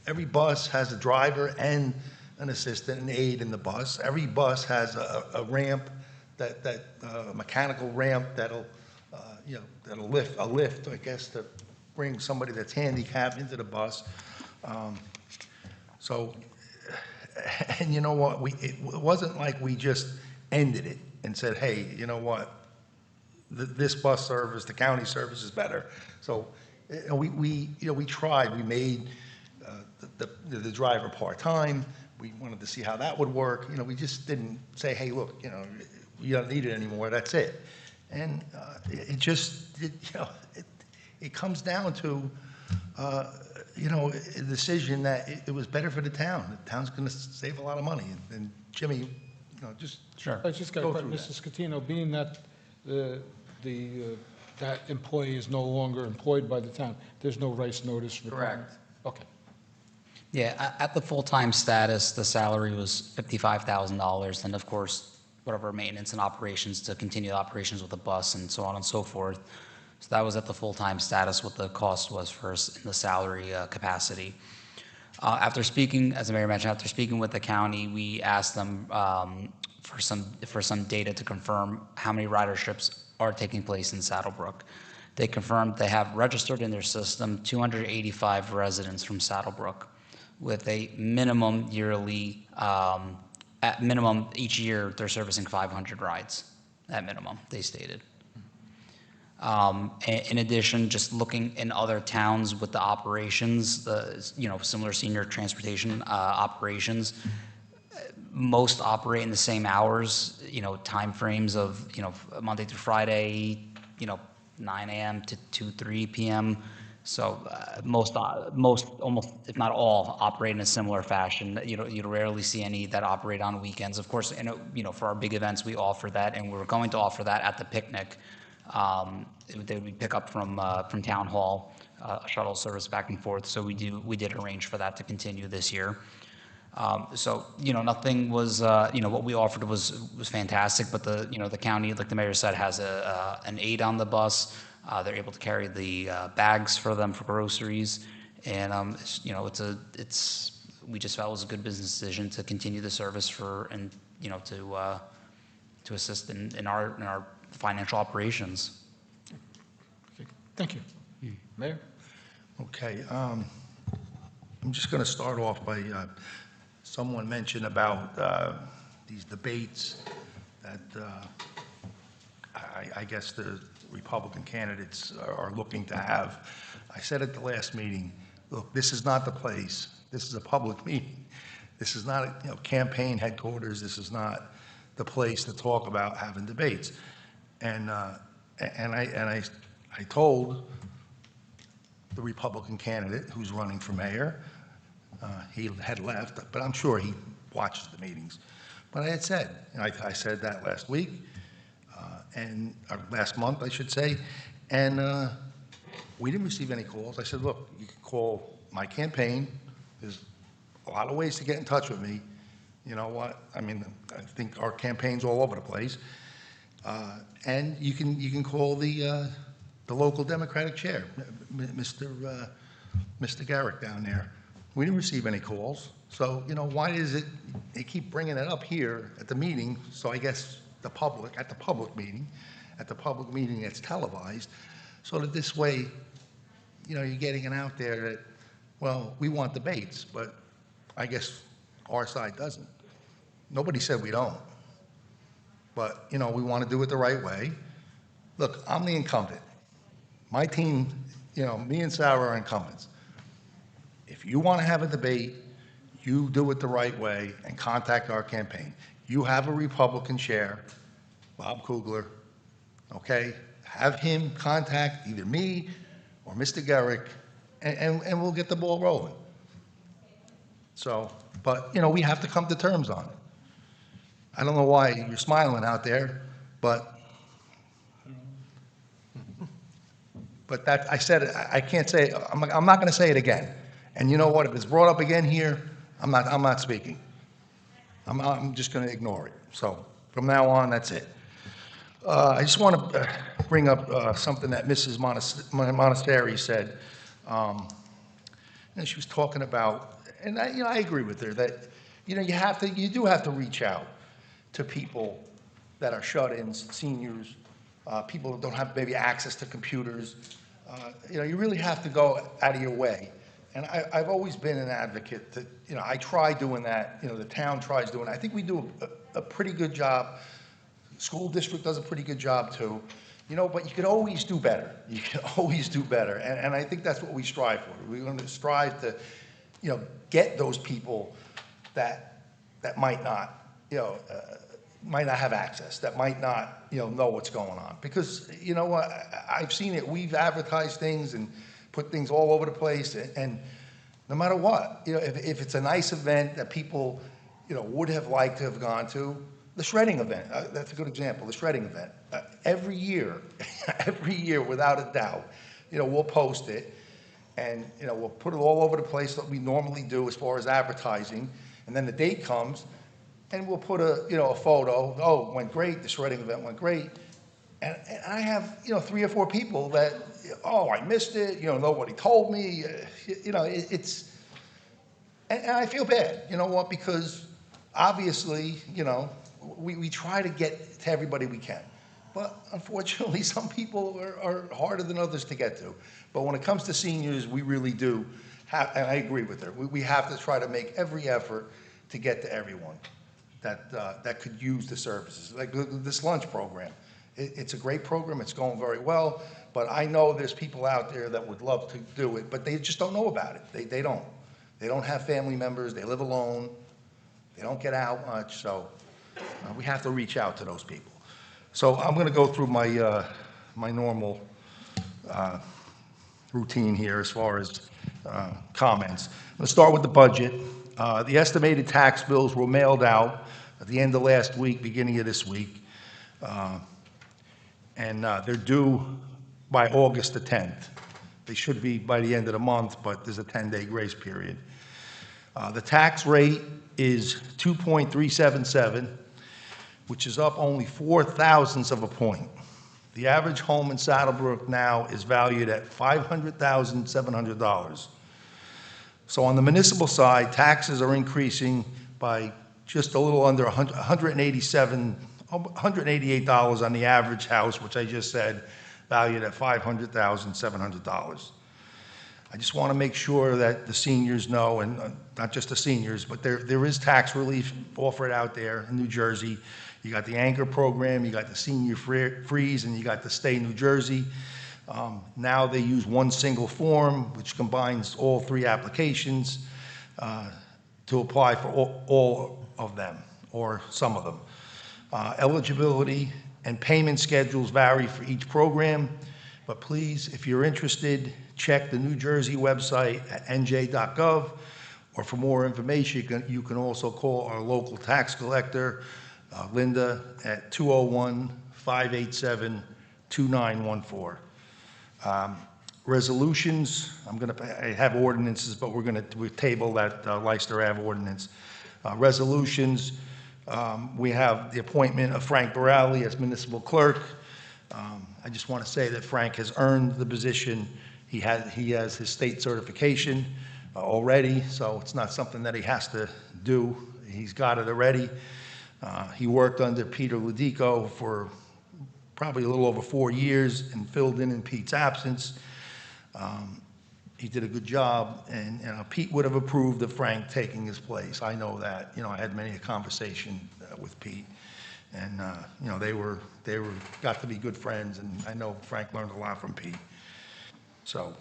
every bus has a driver and an assistant, an aide in the bus. Every bus has a ramp, that mechanical ramp that'll, that'll lift, I guess, to bring somebody that's handicapped into the bus. So, and you know what, it wasn't like we just ended it and said, hey, you know what, this bus service, the county service is better. So, we tried, we made the driver part-time, we wanted to see how that would work, we just didn't say, hey, look, you don't need it anymore, that's it. And it comes down to, a decision that it was better for the town. The town's going to save a lot of money. And Jimmy, just Sure. I just got a go question, through Mr. Scatino, being that that employee is no longer employed by the town, there's no rice notice requirement? Correct. Okay. Yeah, at the full-time status, the salary was $55,000, and of course, whatever maintenance and operations to continue the operations with the bus and so on and so forth. So that was at the full-time status, what the cost was for us in the salary capacity. After speaking, as the mayor mentioned, after speaking with the county, we asked them for some data to confirm how many riderships are taking place in Saddlebrook. They confirmed they have registered in their system 285 residents from Saddlebrook, with a minimum yearly, at minimum each year, they're servicing 500 rides, at minimum, they stated. In addition, just looking in other towns with the operations, similar senior transportation operations, most operate in the same hours, timeframes of, Monday through Friday, 9 a.m. to 2, 3 p.m. So most, almost, if not all, operate in a similar fashion. You rarely see any that operate on weekends. Of course, for our big events, we offer that, and we're going to offer that at the picnic. They would pick up from Town Hall, a shuttle service back and forth. So we did arrange for that to continue this year. So nothing was, what we offered was fantastic, but the county, like the mayor said, has an aide on the bus. They're able to carry the bags for them for groceries, and we just felt it was a good business decision to continue the service to assist in our financial operations. Thank you. Mayor? Okay, I'm just going to start off by, someone mentioned about these debates that I guess the Republican candidates are looking to have. I said at the last meeting, look, this is not the place. This is a public meeting. This is not a campaign headquarters. This is not the place to talk about having debates. And I told the Republican candidate who's running for mayor, he had left, but I'm sure he watches the meetings. But I had said, I said that last week, or last month, I should say, and we didn't receive any calls. I said, look, you can call my campaign. There's a lot of ways to get in touch with me. You know what? I mean, I think our campaign's all over the place. And you can call the local Democratic chair, Mr. Garrick down there. We didn't receive any calls. So, why is it they keep bringing it up here at the meeting? So I guess at the public meeting that's televised, so that this way, you're getting it out there that, well, we want debates, but I guess our side doesn't. Nobody said we don't. But, we want to do it the right way. Look, I'm the incumbent. My team, me and Sarah are incumbents. If you want to have a debate, you do it the right way and contact our campaign. You have a Republican chair, Bob Kugler, okay? Have him contact either me or Mr. Garrick, and we'll get the ball rolling. So, but, we have to come to terms on it. I don't know why you're smiling out there, but that, I said it, I can't say it, I'm not going to say it again. And you know what, if it's brought up again here, I'm not speaking. I'm just going to ignore it. So from now on, that's it. I just want to bring up something that Mrs. Monastery said. and she was talking about, and I agree with her, that, you do have to reach out to people that are shut-ins, seniors, people that don't have maybe access to computers. You really have to go out of your way. And I've always been an advocate that, I try doing that, the town tries doing it. I think we do a pretty good job. School district does a pretty good job too, but you could always do better. You can always do better. And I think that's what we strive for. We're going to strive to, get those people that might not, might not have access, that might not, know what's going on. Because, what, I've seen it, we've advertised things and put things all over the place, and no matter what, if it's a nice event that people, would have liked to have gone to, the shredding event, that's a good example, the shredding event. Every year, every year, without a doubt, we'll post it, and, we'll put it all over the place that we normally do as far as advertising, and then the date comes, and we'll put a photo, oh, it went great, the shredding event went great, and I have, 3 or 4 people that, oh, I missed it, nobody told me, it's, and I feel bad, you know what, because obviously, we try to get to everybody we can. But unfortunately, some people are harder than others to get to. But when it comes to seniors, we really do have, and I agree with her, we have to try to make every effort to get to everyone that could use the services. Like this lunch program. It's a great program, it's going very well, but I know there's people out there that would love to do it, but they just don't know about it. They don't. They don't have family members, they live alone, they don't get out much, so we have to reach out to those people. So I'm going to go through my, my normal routine here as far as comments. Let's start with the budget. The estimated tax bills were mailed out at the end of last week, beginning of this week. And they're due by August the 10th. They should be by the end of the month, but there's a 10-day grace period. The tax rate is 2.377, which is up only 0.04 of a point. The average home in Saddlebrook now is valued at $500,700. So on the municipal side, taxes are increasing by just a little under $188 on the average house, which I just said, valued at $500,700. I just want to make sure that the seniors know, and not just the seniors, but there is tax relief offered out there in New Jersey. You got the Anchor program, you got the Senior Freeze, and you got the Stay New Jersey. Now they use one single form, which combines all 3 applications to apply for all of them, or some of them. Eligibility and payment schedules vary for each program, but please, if you're interested, check the New Jersey website at nj.gov, or for more information, you can also call our local tax collector, Linda, at 201-587-2914. Resolutions, I have ordinances, but we table that Leicester Ave ordinance. Resolutions, we have the appointment of Frank Borelli as municipal clerk. I just want to say that Frank has earned the position. He has his state certification already, so it's not something that he has to do. He's got it already. He worked under Peter Ludico for probably a little over 4 years and filled in Pete's absence. He did a good job, and Pete would have approved of Frank taking his place. I know that. I had many a conversation with Pete, and they got to be good friends, and I know Frank learned a lot from Pete. So,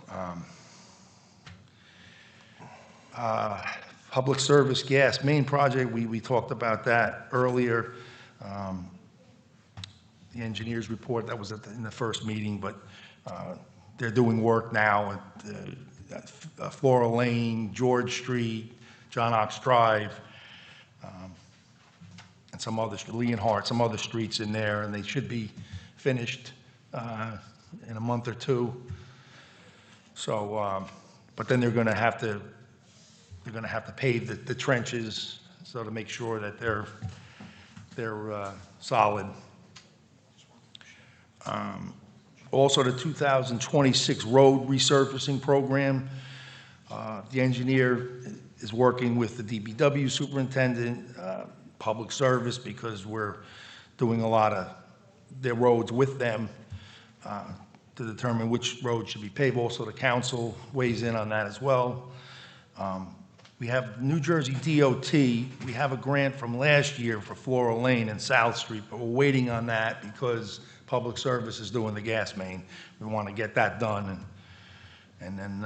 public service gas main project, we talked about that earlier. The engineer's report, that was in the first meeting, but they're doing work now at Floral Lane, George Street, John Ox Drive, and some other, Leonhardt, some other streets in there, and they should be finished in a month or 2. So, but then they're going to have to pave the trenches, so to make sure that they're solid. Also, the 2026 road resurfacing program, The engineer is working with the DPW superintendent, public service, because we're doing a lot of their roads with them to determine which roads should be paved. Also, the council weighs in on that as well. We have New Jersey DOT. We have a grant from last year for Floral Lane and South Street, but we're waiting on that because Public Service is doing the gas main. We want to get that done. And then,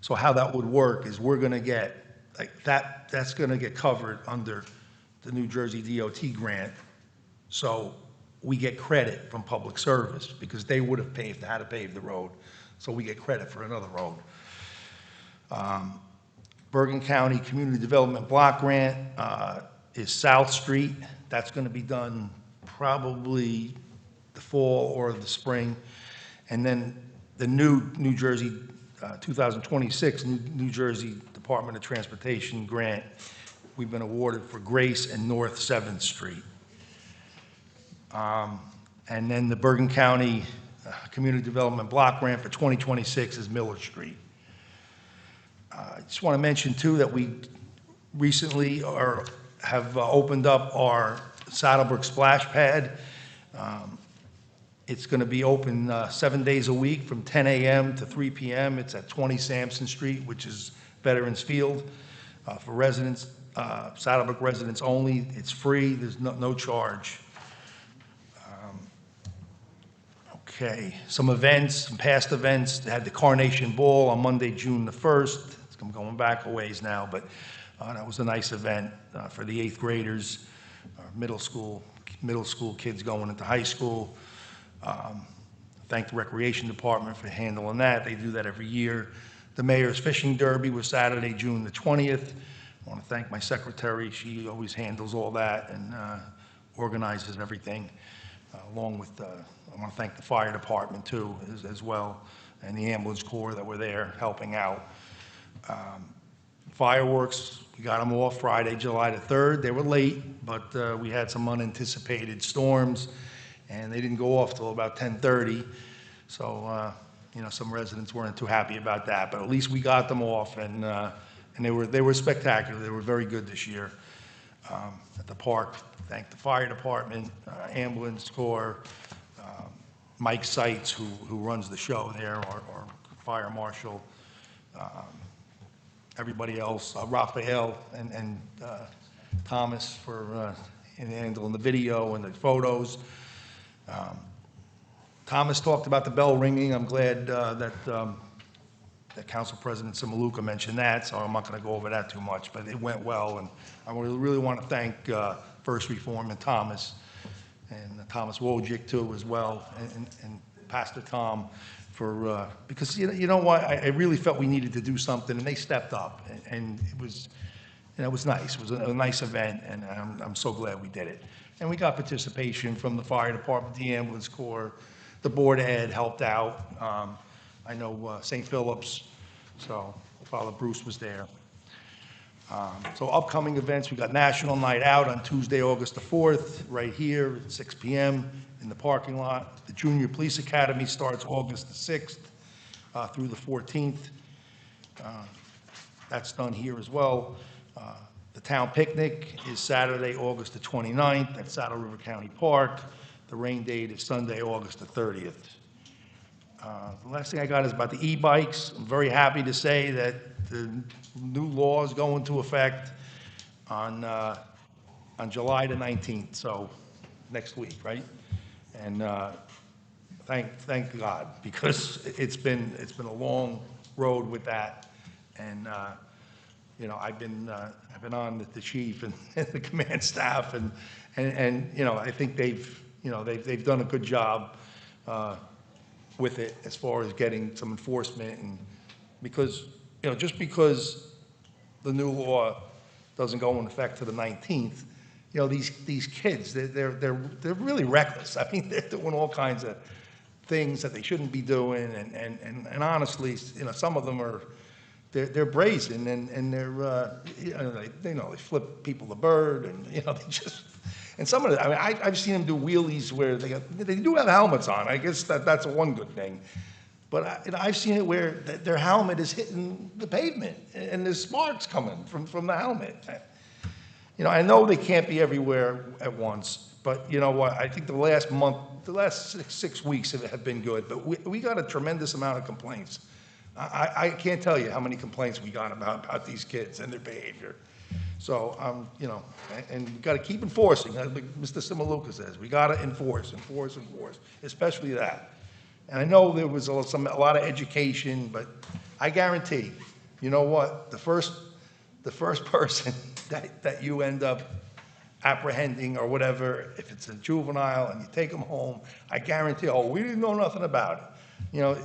so how that would work is we're going to get, like, that's going to get covered under the New Jersey DOT grant. So we get credit from Public Service because they would have had to pave the road. So we get credit for another road. Bergen County Community Development Block Grant is South Street. That's going to be done probably the fall or the spring. And then the New Jersey 2026 New Jersey Department of Transportation grant, we've been awarded for Grace and North 7th Street. And then the Bergen County Community Development Block Grant for 2026 is Miller Street. I just want to mention, too, that we recently have opened up our Saddlebrook splash pad. It's going to be open 7 days a week from 10 a.m. to 3 p.m. It's at 20 Sampson Street, which is Veterans Field. For residents, Saddlebrook residents only, it's free. There's no charge. Okay, some events, some past events. They had the Carnation Ball on Monday, June the 1st. I'm going back a ways now, but that was a nice event for the 8th graders, middle school kids going into high school. Thank the Recreation Department for handling that. They do that every year. The Mayor's Fishing Derby was Saturday, June the 20th. I want to thank my secretary. She always handles all that and organizes everything, along with, I want to thank the fire department too, as well, and the ambulance corps that were there helping out. Fireworks, we got them off Friday, July the 3rd. They were late, but we had some unanticipated storms, and they didn't go off till about 10:30. So, some residents weren't too happy about that, but at least we got them off, and they were spectacular. They were very good this year at the park. Thank the fire department, ambulance corps, Mike Seitz, who runs the show there, or fire marshal. Everybody else, Raphael and Thomas for handling the video and the photos. Thomas talked about the bell ringing. I'm glad that Council President Simaluka mentioned that, so I'm not going to go over that too much, but it went well, and I really want to thank First Reform and Thomas Wojcik too as well, and Pastor Tom, for because you know what, I really felt we needed to do something, and they stepped up, and it was nice. It was a nice event, and I'm so glad we did it. And we got participation from the fire department, the ambulance corps, the board of ed helped out. I know St. Philip's, so Father Bruce was there. So upcoming events, we got National Night Out on Tuesday, August the 4th, right here at 6 p.m. in the parking lot. The Junior Police Academy starts August the 6th through the 14th. That's done here as well. The town picnic is Saturday, August the 29th at Saddle River County Park. The rain date is Sunday, August the 30th. The last thing I got is about the e-bikes. I'm very happy to say that the new laws go into effect on July the 19th, so next week, right? And thank God, because it's been a long road with that, and I've been on with the chief and the command staff, and I think they've done a good job with it as far as getting some enforcement, and because just because the new law doesn't go into effect to the 19th, these kids, they're really reckless. I mean, they're doing all kinds of things that they shouldn't be doing, and honestly, some of them are they're brazen, and they're they flip people the bird, and they just. And some of the, I've seen them do wheelies where they do have helmets on. I guess that's one good thing. But I've seen it where their helmet is hitting the pavement, and there's sparks coming from the helmet. You know, I know they can't be everywhere at once, but you know what? I think the last month, the last six weeks have been good, but we got a tremendous amount of complaints. I can't tell you how many complaints we got about these kids and their behavior. So, you know, and we got to keep enforcing, like Mr. Simaluka says, we got to enforce, especially that. And I know there was a lot of education, but I guarantee, you know what, the first person that you end up apprehending or whatever, if it's a juvenile and you take them home, I guarantee, oh, we didn't know nothing about it. You know,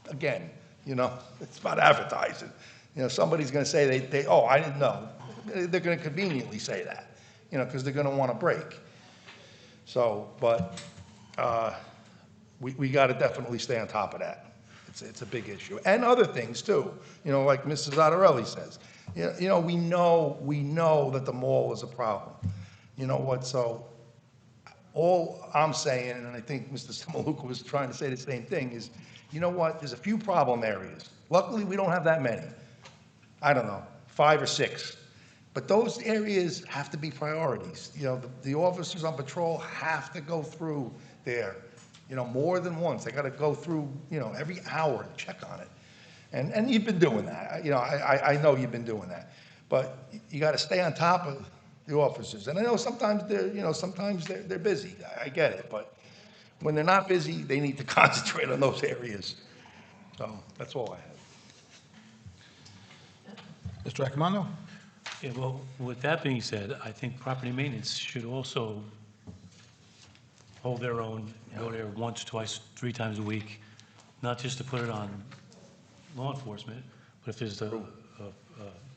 again, you know, it's about advertising. You know, somebody's going to say oh, I didn't know. They're going to conveniently say that, you know, because they're going to want to break. So, but we got to definitely stay on top of that. It's a big issue. And other things too, you know, like Mrs. Zottarelli says. You know, we know that the mall is a problem. You know what, so all I'm saying, and I think Mr. Simaluka was trying to say the same thing, is, you know what, there's a few problem areas. Luckily, we don't have that many. I don't know, 5 or 6. But those areas have to be priorities. You know, the officers on patrol have to go through there, you know, more than once. They got to go through, you know, every hour and check on it. And you've been doing that. You know, I know you've been doing that. But you got to stay on top of the officers. And I know sometimes they're busy. I get it. But when they're not busy, they need to concentrate on those areas. So that's all I have. Mr. Accomando? Yeah, well, with that being said, I think property maintenance should also hold their own, go there once, twice, 3 times a week, not just to put it on law enforcement, but if there's a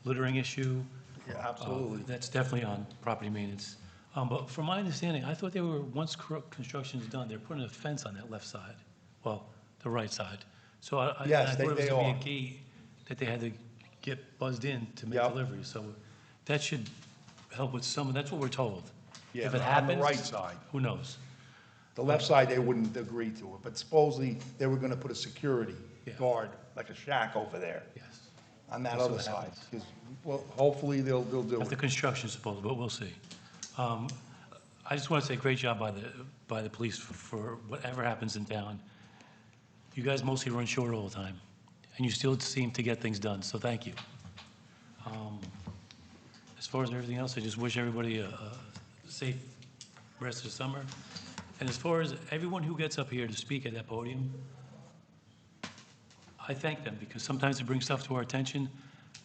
littering issue. Yeah, absolutely. That's definitely on property maintenance. But from my understanding, I thought they were, once construction's done, they're putting a fence on that left side, well, the right side. So I Yes, thought it was they gonna are. be a gate that they had to get buzzed in to make Yep. deliveries. So that should help with some, that's what we're told. Yeah, If it on the happens, right side. who knows? The left side, they wouldn't agree to it, but supposedly they were gonna put a security guard, like a shack over there. Yes. On that That's other what side, happens. because, well, hopefully they'll do After it. construction's supposed, but we'll see. I just want to say, great job by the police for whatever happens in town. You guys mostly run short all the time, and you still seem to get things done, so thank you. As far as everything else, I just wish everybody a safe rest of the summer. And as far as everyone who gets up here to speak at that podium, I thank them, because sometimes they bring stuff to our attention.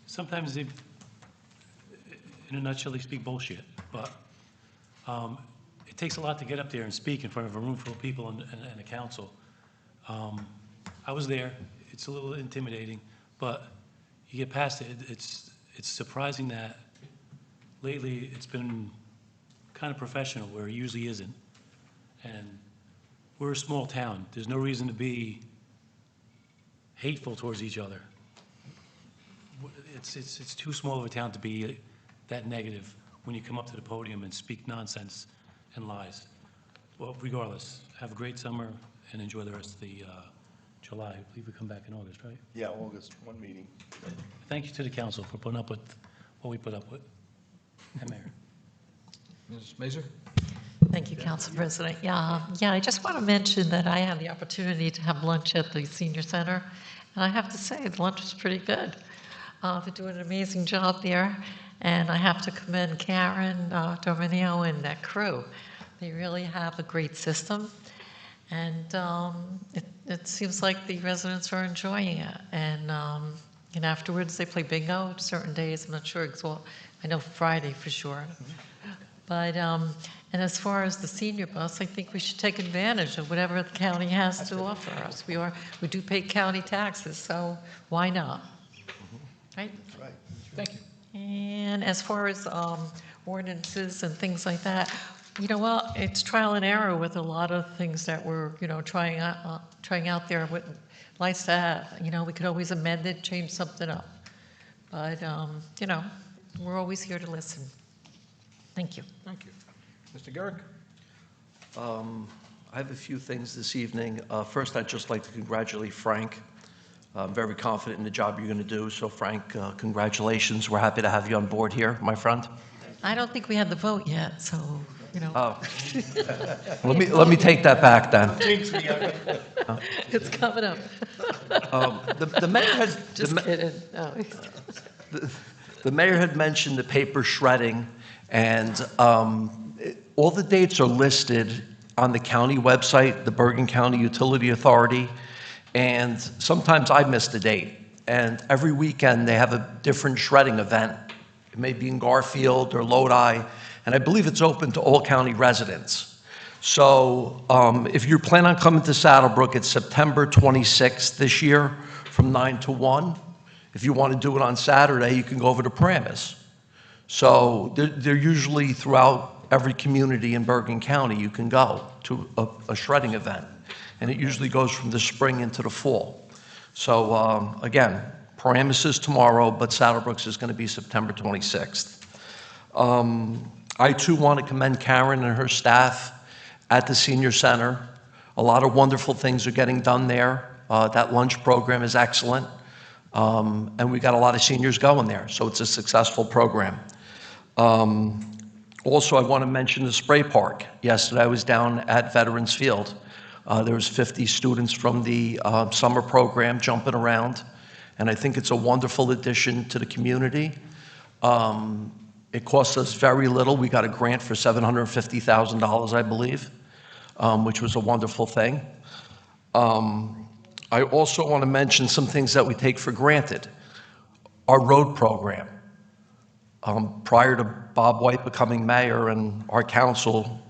Sometimes they, in a nutshell, they speak bullshit. But it takes a lot to get up there and speak in front of a room full of people and a council. I was there. It's a little intimidating, but you get past it. It's surprising that lately it's been kind of professional where it usually isn't. And we're a small town. There's no reason to be hateful towards each other. It's too small of a town to be that negative when you come up to the podium and speak nonsense and lies. Well, regardless, have a great summer and enjoy the rest of the July. I believe we come back in August, right? Yeah, August, one meeting. Thank you to the council for putting up with what we put up with. And Mayor. Ms. Mazur? Thank you, Council President. Yeah, I just want to mention that I had the opportunity to have lunch at the senior center, and I have to say, the lunch was pretty good. They're doing an amazing job there, and I have to commend Karen Dominio and that crew. They really have a great system, and it seems like the residents are enjoying it. And afterwards, they play bingo certain days. I'm not sure, I know Friday for sure. But, and as far as the senior bus, I think we should take advantage of whatever the county has to offer us. We do pay county taxes, so why not? Right? Right. Thank you. And as far as ordinances and things like that, you know what, it's trial and error with a lot of things that we're, trying out there. With nice to have, we could always amend it, change something up. But, we're always here to listen. Thank you. Thank you. Mr. Garrick? I have a few things this evening. First, I'd just like to congratulate Frank. I'm very confident in the job you're going to do. So Frank, congratulations. We're happy to have you on board here, my friend. I don't think we had the vote yet, so, you know. Oh. Let me take that back then. It's coming up. The mayor had Just kidding. No. the mayor had mentioned the paper shredding, and all the dates are listed on the county website, the Bergen County Utility Authority, and sometimes I miss the date. And every weekend they have a different shredding event. It may be in Garfield or Lodi, and I believe it's open to all county residents. So if you're planning on coming to Saddlebrook, it's September 26th this year from 9 to 1. If you want to do it on Saturday, you can go over to Paramus. So they're usually throughout every community in Bergen County you can go to a shredding event. And it usually goes from the spring into the fall. So again, Paramus is tomorrow, but Saddlebrook's is going to be September 26th. I too want to commend Karen and her staff at the senior center. A lot of wonderful things are getting done there. That lunch program is excellent. And we got a lot of seniors going there, so it's a successful program. Also, I want to mention the spray park. Yesterday, I was down at Veterans Field. There was 50 students from the summer program jumping around, and I think it's a wonderful addition to the community. It cost us very little. We got a grant for $750,000, I believe, which was a wonderful thing. I also want to mention some things that we take for granted. Our road program. Prior to Bob White becoming mayor and our council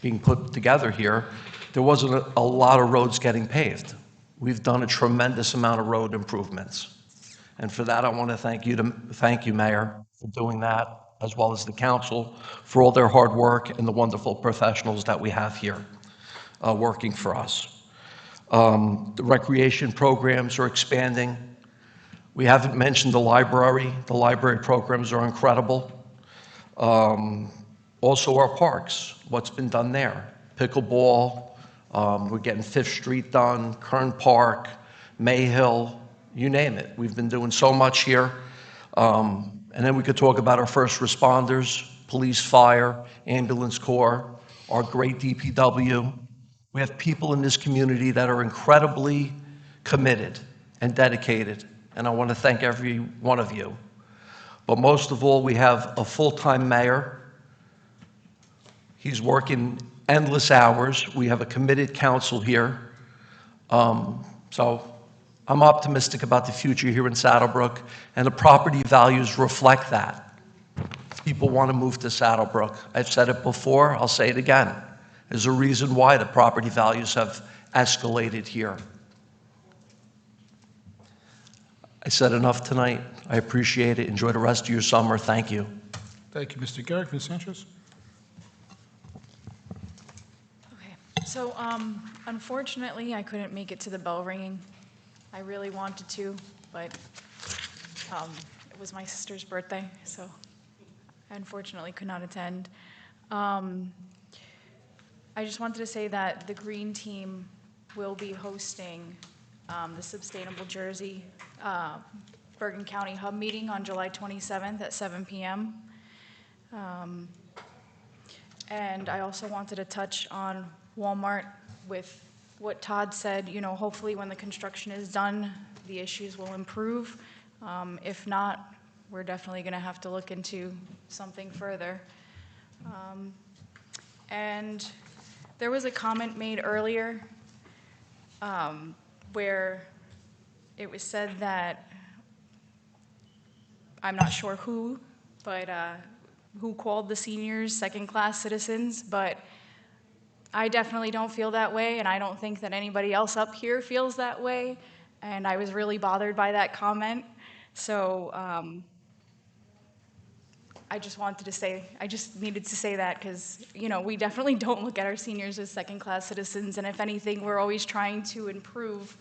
being put together here, there wasn't a lot of roads getting paved. We've done a tremendous amount of road improvements. And for that, I want to thank you, Mayor, for doing that, as well as the council for all their hard work and the wonderful professionals that we have here working for us. The recreation programs are expanding. We haven't mentioned the library. The library programs are incredible. Also our parks, what's been done there. Pickleball, we're getting Fifth Street done, Kern Park, Mayhill, you name it. We've been doing so much here. And then we could talk about our first responders, police, fire, ambulance corps, our great DPW. We have people in this community that are incredibly committed and dedicated, and I want to thank every one of you. But most of all, we have a full-time mayor. He's working endless hours. We have a committed council here. So I'm optimistic about the future here in Saddlebrook, and the property values reflect that. People want to move to Saddlebrook. I've said it before, I'll say it again. There's a reason why the property values have escalated here. I said enough tonight. I appreciate it. Enjoy the rest of your summer. Thank you. Thank you, Mr. Garrick. Ms. Sanchez? So, unfortunately, I couldn't make it to the bell ringing. I really wanted to, but it was my sister's birthday, so I unfortunately could not attend. I just wanted to say that the Green Team will be hosting the Sustainable Jersey Bergen County Hub meeting on July 27th at 7 p.m. And I also wanted to touch on Walmart with what Todd said. You know, hopefully when the construction is done, the issues will improve. If not, we're definitely going to have to look into something further. And there was a comment made earlier where it was said that, I'm not sure who, but who called the seniors second-class citizens, but I definitely don't feel that way, and I don't think that anybody else up here feels that way, and I was really bothered by that comment. So I just needed to say that because, you know, we definitely don't look at our seniors as second-class citizens, and if anything, we're always trying to improve,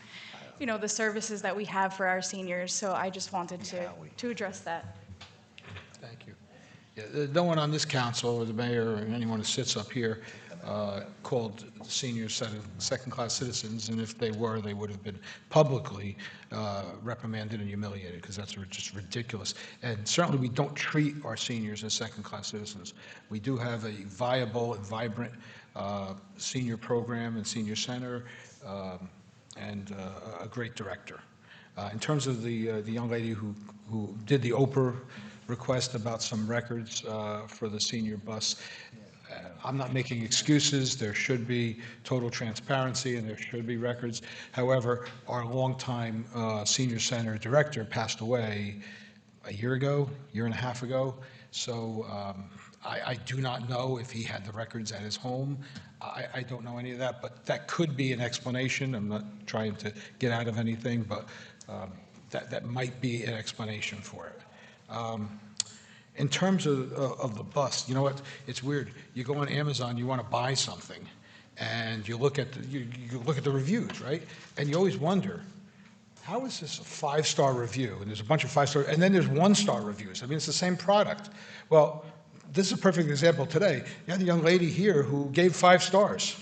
you know, the services that we have for our seniors. So I just wanted to address that. Thank you. Yeah, no one on this council, or the mayor, or anyone who sits up here, called seniors second-class citizens, and if they were, they would have been publicly reprimanded and humiliated, because that's just ridiculous. And certainly, we don't treat our seniors as second-class citizens. We do have a viable and vibrant senior program and senior center, and a great director. In terms of the young lady who did the Oprah request about some records for the senior bus, I'm not making excuses. There should be total transparency and there should be records. However, our longtime senior center director passed away a year and a half ago. So I do not know if he had the records at his home. I don't know any of that, but that could be an explanation. I'm not trying to get out of anything, but that might be an explanation for it. In terms of the bus, you know what? It's weird. You go on Amazon, you want to buy something, and you look at the reviews, right? And you always wonder, how is this a 5-star review? And there's a bunch of 5-star, and then there's 1-star reviews. I mean, it's the same product. Well, this is a perfect example today. You had a young lady here who gave 5 stars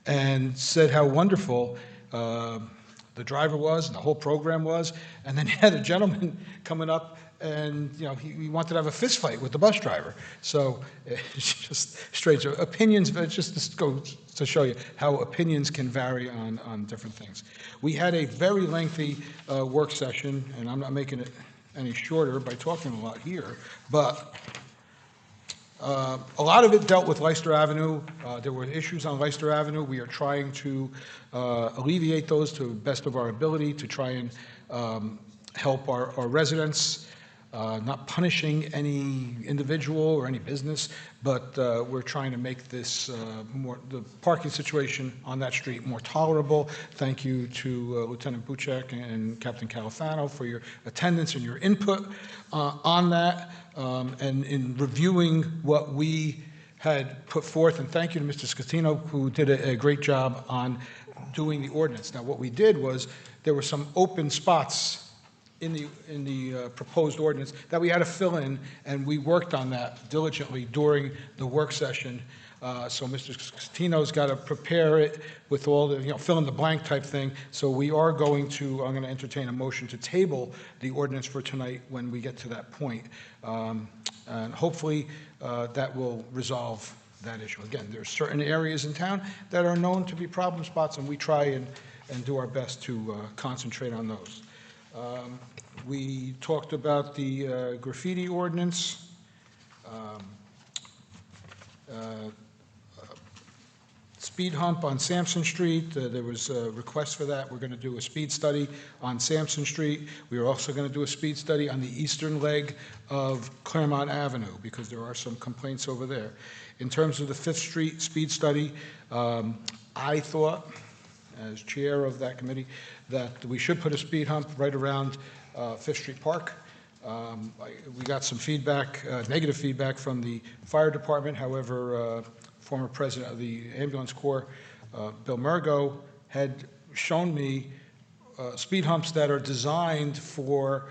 and said how wonderful the driver was and the whole program was. And then you had a gentleman coming up, and he wanted to have a fist fight with the bus driver. So it's just strange opinions, but just goes to show you how opinions can vary on different things. We had a very lengthy work session, and I'm not making it any shorter by talking a lot here, but a lot of it dealt with Leicester Avenue. There were issues on Leicester Avenue. We are trying to alleviate those to the best of our ability to try and help our residents. Not punishing any individual or any business, but we're trying to make this the parking situation on that street more tolerable. Thank you to Lieutenant Buchek and Captain Califano for your attendance and your input on that, and in reviewing what we had put forth. And thank you to Mr. Scatino, who did a great job on doing the ordinance. Now, what we did was there were some open spots in the proposed ordinance that we had to fill in, and we worked on that diligently during the work session. So Mr. Scatino's got to prepare it with all the, fill in the blank type thing. So we are I'm going to entertain a motion to table the ordinance for tonight when we get to that point. And hopefully that will resolve that issue. Again, there's certain areas in town that are known to be problem spots, and we try and do our best to concentrate on those. We talked about the graffiti ordinance, speed hump on Sampson Street. There was a request for that. We're going to do a speed study on Sampson Street. We are also going to do a speed study on the eastern leg of Claremont Avenue, because there are some complaints over there. In terms of the 5th Street speed study, I thought, as chair of that committee, that we should put a speed hump right around 5th Street Park. We got some feedback, negative feedback from the fire department. However, former president of the ambulance corps, Bill Murgo, had shown me speed humps that are designed for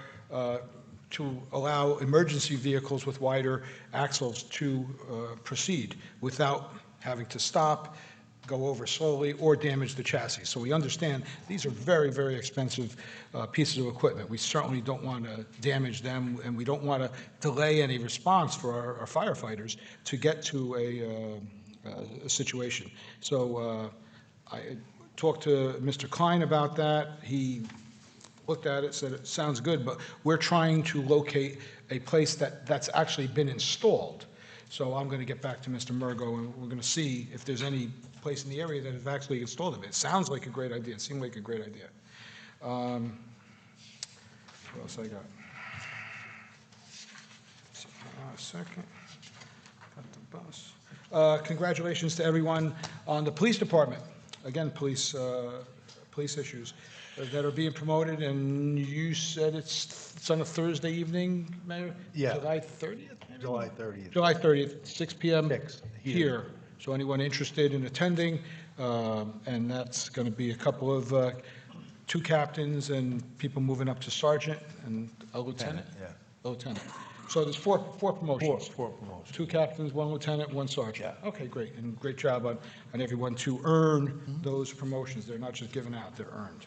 to allow emergency vehicles with wider axles to proceed without having to stop, go over slowly, or damage the chassis. So we understand these are very, very expensive pieces of equipment. We certainly don't want to damage them, and we don't want to delay any response for our firefighters to get to a situation. So I talked to Mr. Klein about that. He looked at it, said it sounds good, but we're trying to locate a place that's actually been installed. So I'm going to get back to Mr. Murgo, and we're going to see if there's any place in the area that have actually installed them. It sounds like a great idea. It seemed like a great idea. What else I got? A second. Got the bus. Congratulations to everyone on the police department. Again, police issues that are being promoted, and you said it's on a Thursday evening, Mayor? Yeah. July 30th? Maybe? July 30th. July 30th, 6 p.m. Here. So anyone interested in attending, and that's going to be a couple of 2 captains and people moving up to sergeant and a lieutenant. A lieutenant. So there's four promotions. Four promotions. 2 captains, 1 lieutenant, 1 sergeant. Okay, great, and great job on everyone to earn those promotions. They're not just given out, they're earned.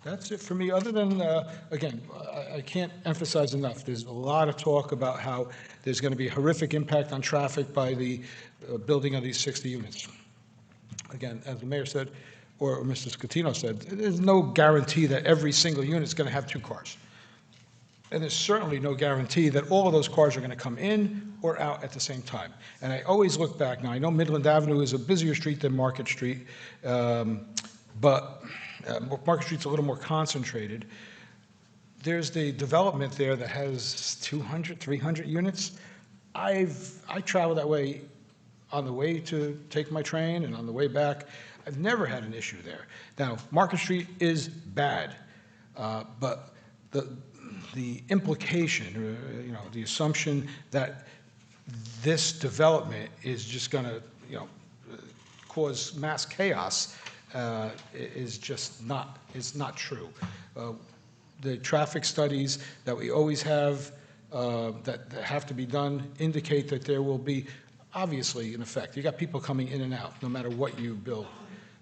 That's it for me, other than, again, I can't emphasize enough, there's a lot of talk about how there's going to be horrific impact on traffic by the building of these 60 units. Again, as the mayor said, or Mr. Scatino said, there's no guarantee that every single unit is going to have 2 cars. And there's certainly no guarantee that all of those cars are going to come in or out at the same time. And I always look back, now I know Midland Avenue is a busier street than Market Street, but Market Street's a little more concentrated. There's the development there that has 200, 300 units. I travel that way on the way to take my train and on the way back. I've never had an issue there. Now, Market Street is bad, but the implication, the assumption that this development is just going to, cause mass chaos is just not true. The traffic studies that we always have that have to be done indicate that there will be obviously an effect. You got people coming in and out, no matter what you build.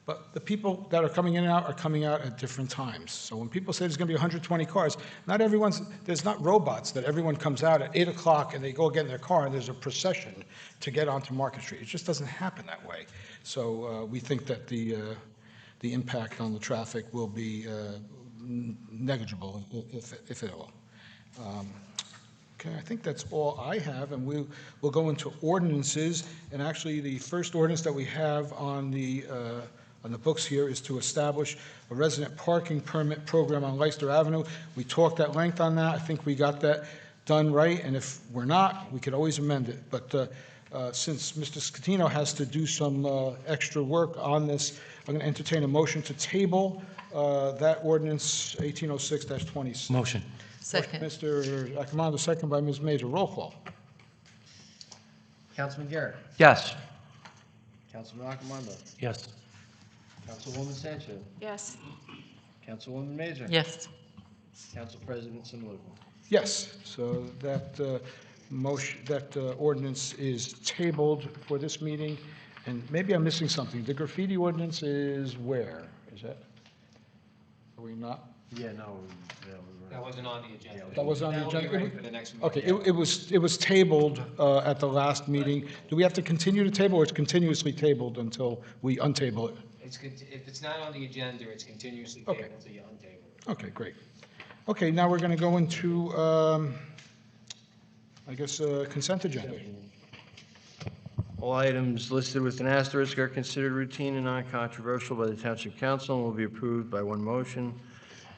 But the people that are coming in and out are coming out at different times. So when people say there's going to be 120 cars, there's not robots that everyone comes out at 8 o'clock and they go get in their car and there's a procession to get onto Market Street. It just doesn't happen that way. So we think that the impact on the traffic will be negligible, if at all. Okay, I think that's all I have, and we'll go into ordinances. And actually, the first ordinance that we have on the books here is to establish a resident parking permit program on Leicester Avenue. We talked at length on that. I think we got that done right, and if we're not, we could always amend it. But since Mr. Scatino has to do some extra work on this, I'm going to entertain a motion to table that ordinance 1806-26. Motion. Second. Mr. Accomando, second by Ms. Major. Roll call. Councilman Garrett. Yes. Councilman Accomando. Yes. Councilwoman Sanchez. Yes. Councilwoman Major. Yes. Council President Simulacro. Yes, so that ordinance is tabled for this meeting. And maybe I'm missing something. The graffiti ordinance is where? Is that? Are we not? Yeah, no. That wasn't on the agenda. That was on the That will be agenda? ready for the next meeting. Okay, it was tabled at the last meeting. Do we have to continue to table, or it's continuously tabled until we untable it? If it's not on the agenda, it's continuously Okay. tabled until you untable it. Okay, great. Okay, now we're going to go into, I guess, consent agenda. All items listed with an asterisk are considered routine and non-controversial by the Township Council and will be approved by one motion.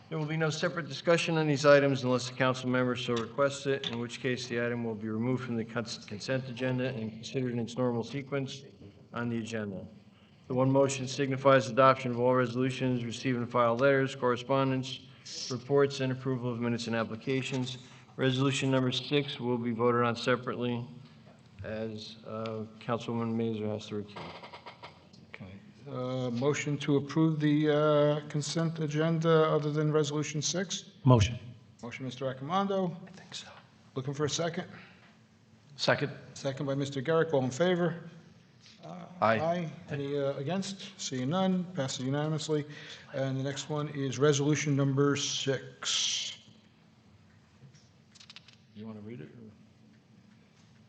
There will be no separate discussion on these items unless the council member so requests it, in which case the item will be removed from the consent agenda and considered in its normal sequence on the agenda. The one motion signifies adoption of all resolutions, receive and file letters, correspondence, reports, and approval of minutes and applications. Resolution number 6 will be voted on separately, as Councilwoman Mazur has to recuse. Motion to approve the consent agenda other than Resolution 6? Motion. Motion, Mr. Accomando. I think so. Looking for a second? Second. Second by Mr. Garrick. All in favor? Aye. Any against? Seeing none, passes unanimously. And the next one is Resolution number 6. You want to read it?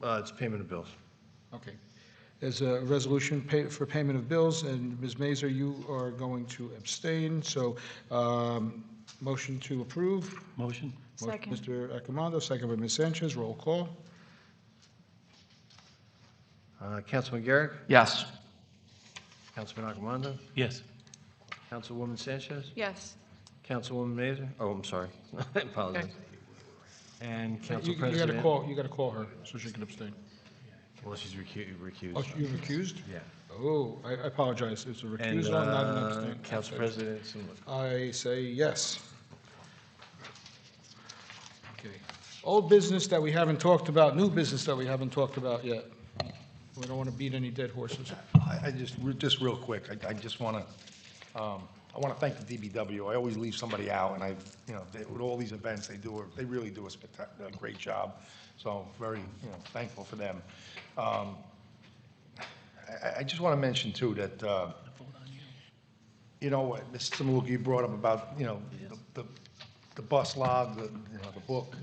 It's payment of bills. Okay. There's a resolution for payment of bills, and Ms. Mazur, you are going to abstain, so motion to approve. Motion. Second. Mr. Accomando, second by Ms. Sanchez. Roll call. Councilman Garrett. Yes. Councilman Accomando. Yes. Councilwoman Sanchez. Yes. Councilwoman Mazur. Oh, I'm sorry. I apologize. And Council You President. got to call her so she can abstain. Well, she's recused. Oh, you're recused? Yeah. Oh, I apologize. It's a And recusal, not an abstain. Council President Simulacro. I say yes. Okay. Old business that we haven't talked about, new business that we haven't talked about yet. We don't want to beat any dead horses. I just real quick, I just want to I want to thank the DBW. I always leave somebody out, and with all these events, they really do a great job. So very, thankful for them. I just want to mention too that, what Mr. Samaluka, you brought up about, the bus log, the book,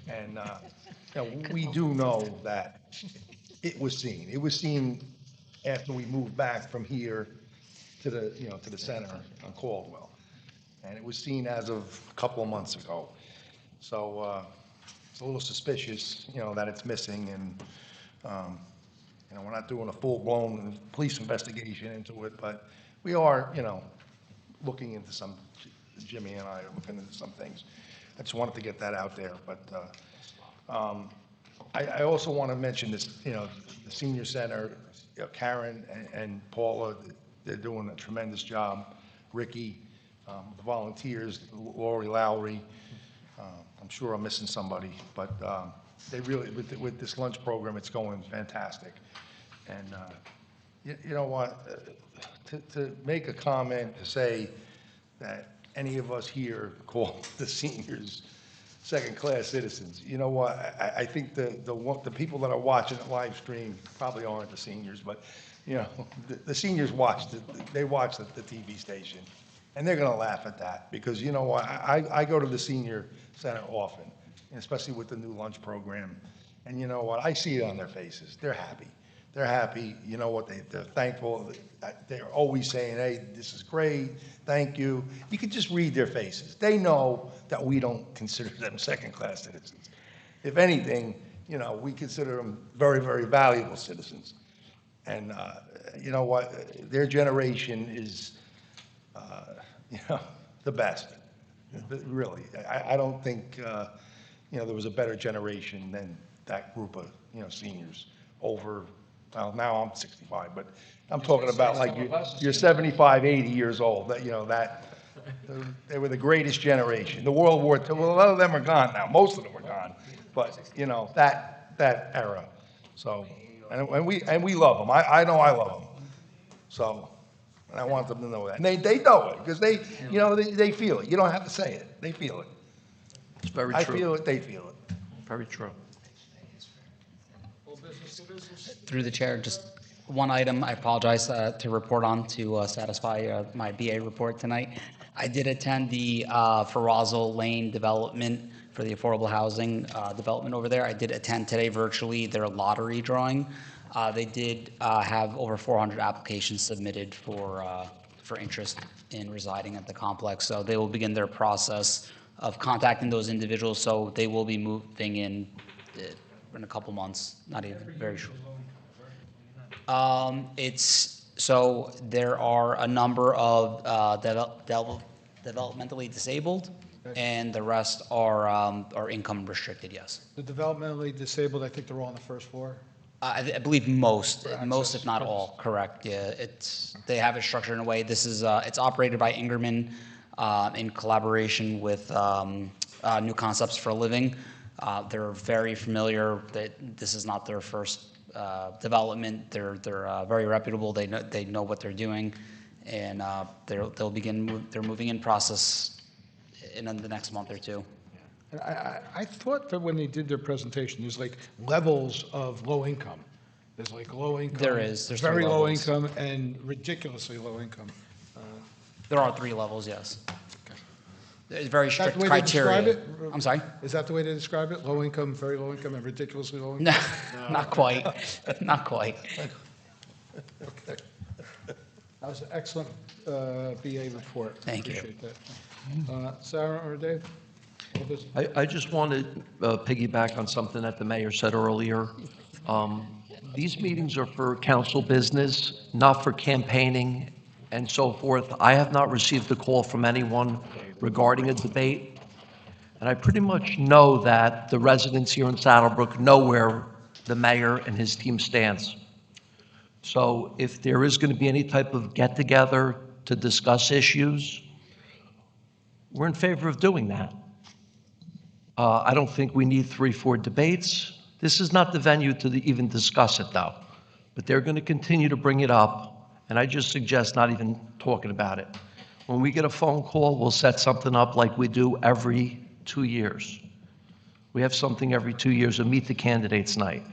and, we do know that it was seen. It was seen after we moved back from here to the center on Caldwell. And it was seen as of a couple of months ago. So, it's a little suspicious, that it's missing, and, we're not doing a full-blown police investigation into it, but we are, looking into some, Jimmy and I are looking into some things. I just wanted to get that out there, but, I also want to mention this, the senior center, Karen and Paula, they're doing a tremendous job. Ricky, the volunteers, Lori Lowry, I'm sure I'm missing somebody, but they really, with this lunch program, it's going fantastic. And you know what, to make a comment to say that any of us here call the seniors second-class citizens, you know what, I think the people that are watching the live stream probably aren't the seniors, but, the seniors watch the TV station, and they're gonna laugh at that, because you know what, I go to the senior center often, and especially with the new lunch program, and you know what, I see it on their faces, they're happy. They're happy, you know what, they're thankful, they're always saying, hey, this is great, thank you. You can just read their faces. They know that we don't consider them second-class citizens. If anything, we consider them very, very valuable citizens. And you know what, their generation is, the best, really. I don't think, there was a better generation than that group of, seniors over. Well, now I'm 65, but I'm talking about like you're 75, 80 years old, that they were the greatest generation. The World War II, well, a lot of them are gone now. Most of them are gone. But, that era. So, and we love them. I know I love them. So, and I want them to know that. And they know it because they feel it. You don't have to say it. They feel it. It's very I true. feel it, they feel it. Very true. Through the chair, just one item, I apologize to report on to satisfy my BA report tonight. I did attend the Ferrazzo Lane development for the affordable housing development over there. I did attend today virtually their lottery drawing. They did have over 400 applications submitted for interest in residing at the complex. So they will begin their process of contacting those individuals. So they will be moving in a couple months, not even very short. So there are a number of developmentally disabled, and the rest are income restricted, yes. The developmentally disabled, I think they're all on the first floor. I believe most if not all, correct, yeah. They have it structured in a way, this is, it's operated by Ingerman in collaboration with New Concepts for a Living. They're very familiar that this is not their first development. They're very reputable. They know what they're doing, and they're moving in process in the next month or two. And I thought that when they did their presentation, there's like levels of low income. There's like low income. There's very three low levels. income and ridiculously low income. There are 3 levels, yes. There's very Is that strict the way they describe criteria. it? I'm sorry? Is that the way they describe it? Low income, very low income, and ridiculously low income? No, not quite. Not quite. Okay. That was an excellent BA report. Thank you. Appreciate that. Sarah or Dave? I just want to piggyback on something that the mayor said earlier. These meetings are for council business, not for campaigning and so forth. I have not received a call from anyone regarding a debate, and I pretty much know that the residents here in Saddlebrook know where the mayor and his team stands. So if there is going to be any type of get-together to discuss issues, we're in favor of doing that. I don't think we need 3-4 debates. This is not the venue to even discuss it, though. But they're going to continue to bring it up, and I just suggest not even talking about it. When we get a phone call, we'll set something up like we do every 2 years. We have something every 2 years, a Meet the Candidates Night,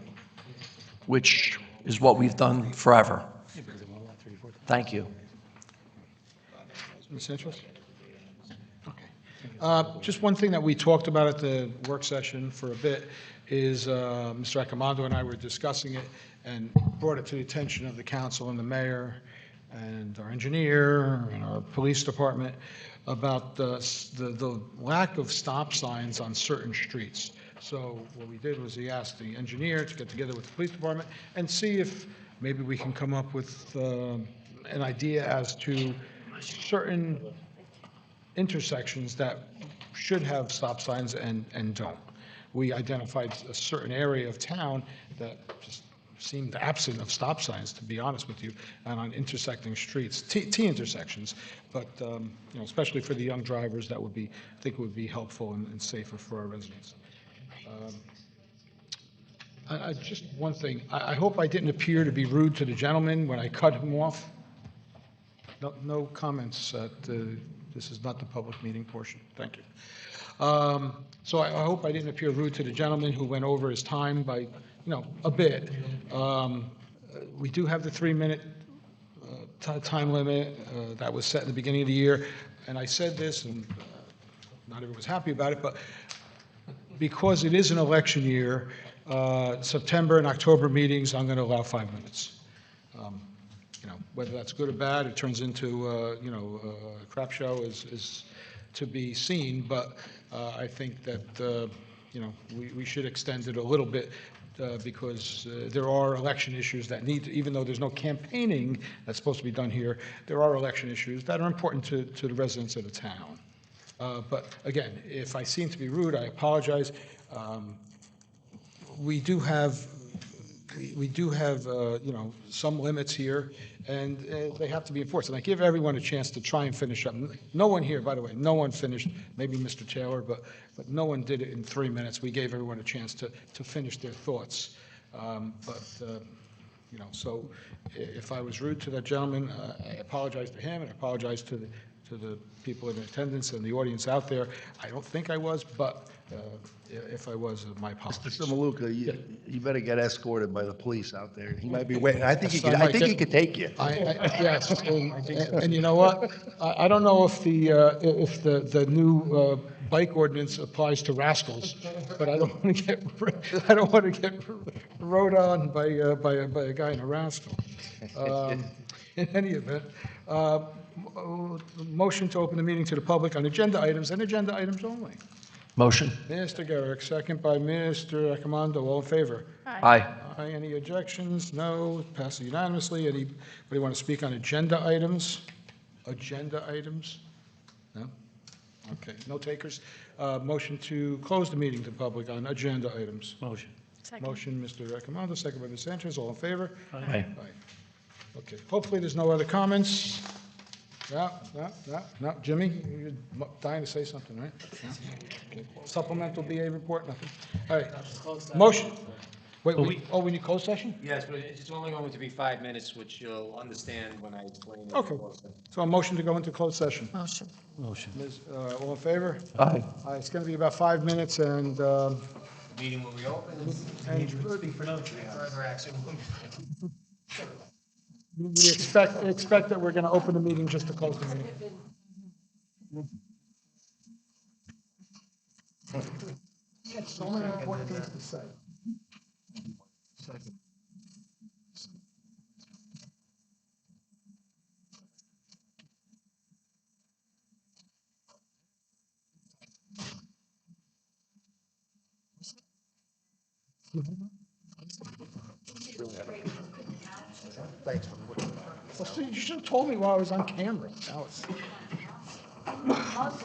which is what we've done forever. Thank you. Ms. Sanchez? Okay. Just one thing that we talked about at the work session for a bit is Mr. Accomando and I were discussing it and brought it to the attention of the council and the mayor and our engineer and our police department about the lack of stop signs on certain streets. So what we did was we asked the engineer to get together with the police department and see if maybe we can come up with an idea as to certain intersections that should have stop signs and don't. We identified a certain area of town that just seemed absent of stop signs, to be honest with you, and on intersecting streets, T intersections, but especially for the young drivers, that would be, I think it would be helpful and safer for our residents. Just one thing, I hope I didn't appear to be rude to the gentleman when I cut him off. No comments. This is not the public meeting portion. Thank you. So I hope I didn't appear rude to the gentleman who went over his time by, a bit. We do have the 3-minute time limit that was set in the beginning of the year, and I said this, and not everyone was happy about it, but because it is an election year, September and October meetings, I'm going to allow 5 minutes. Whether that's good or bad, it turns into, a crap show is to be seen, but I think that, we should extend it a little bit because there are election issues that need to, even though there's no campaigning that's supposed to be done here, there are election issues that are important to the residents of the town. But again, if I seem to be rude, I apologize. We do have, some limits here, and they have to be enforced. And I give everyone a chance to try and finish up. No one here, by the way, no one finished, maybe Mr. Taylor, but no one did it in 3 minutes. We gave everyone a chance to finish their thoughts. So if I was rude to that gentleman, I apologize to him, and I apologize to the people in attendance and the audience out there. I don't think I was, but if I was, my apologies. Mr. Samaluka, you better get escorted by the police out there. He might be waiting. I think he could take you. Yes, and you know what? I don't know if the new bike ordinance applies to rascals, but I don't want to get rode on by a guy in a rascal. In any event, motion to open the meeting to the public on agenda items and agenda items only. Motion. Mr. Garrick, second by Mr. Accomando. All in favor? Aye. Aye. Any objections? No. Passes unanimously. Anybody want to speak on agenda items? Agenda items? No? Okay. No takers. Motion to close the meeting to the public on agenda items. Motion. Second. Motion, Mr. Accomando, second by Ms. Sanchez. All in favor? Aye. Okay. Hopefully, there's no other comments. No. Jimmy, you're dying to say something, right? No? Okay. Supplemental BA report, nothing? All right. Motion. Wait, we need closed session? Yes, but it's only going to be 5 minutes, which you'll understand when I explain it. Okay. So a motion to go into closed session. Motion. Ms., all in favor? Aye. It's going to be about 5 minutes, and Meeting will reopen. Further action. we expect that we're going to open the meeting just to close the meeting. So many important things to say. Thanks. Well, you should have told me while I was on camera. Now it's.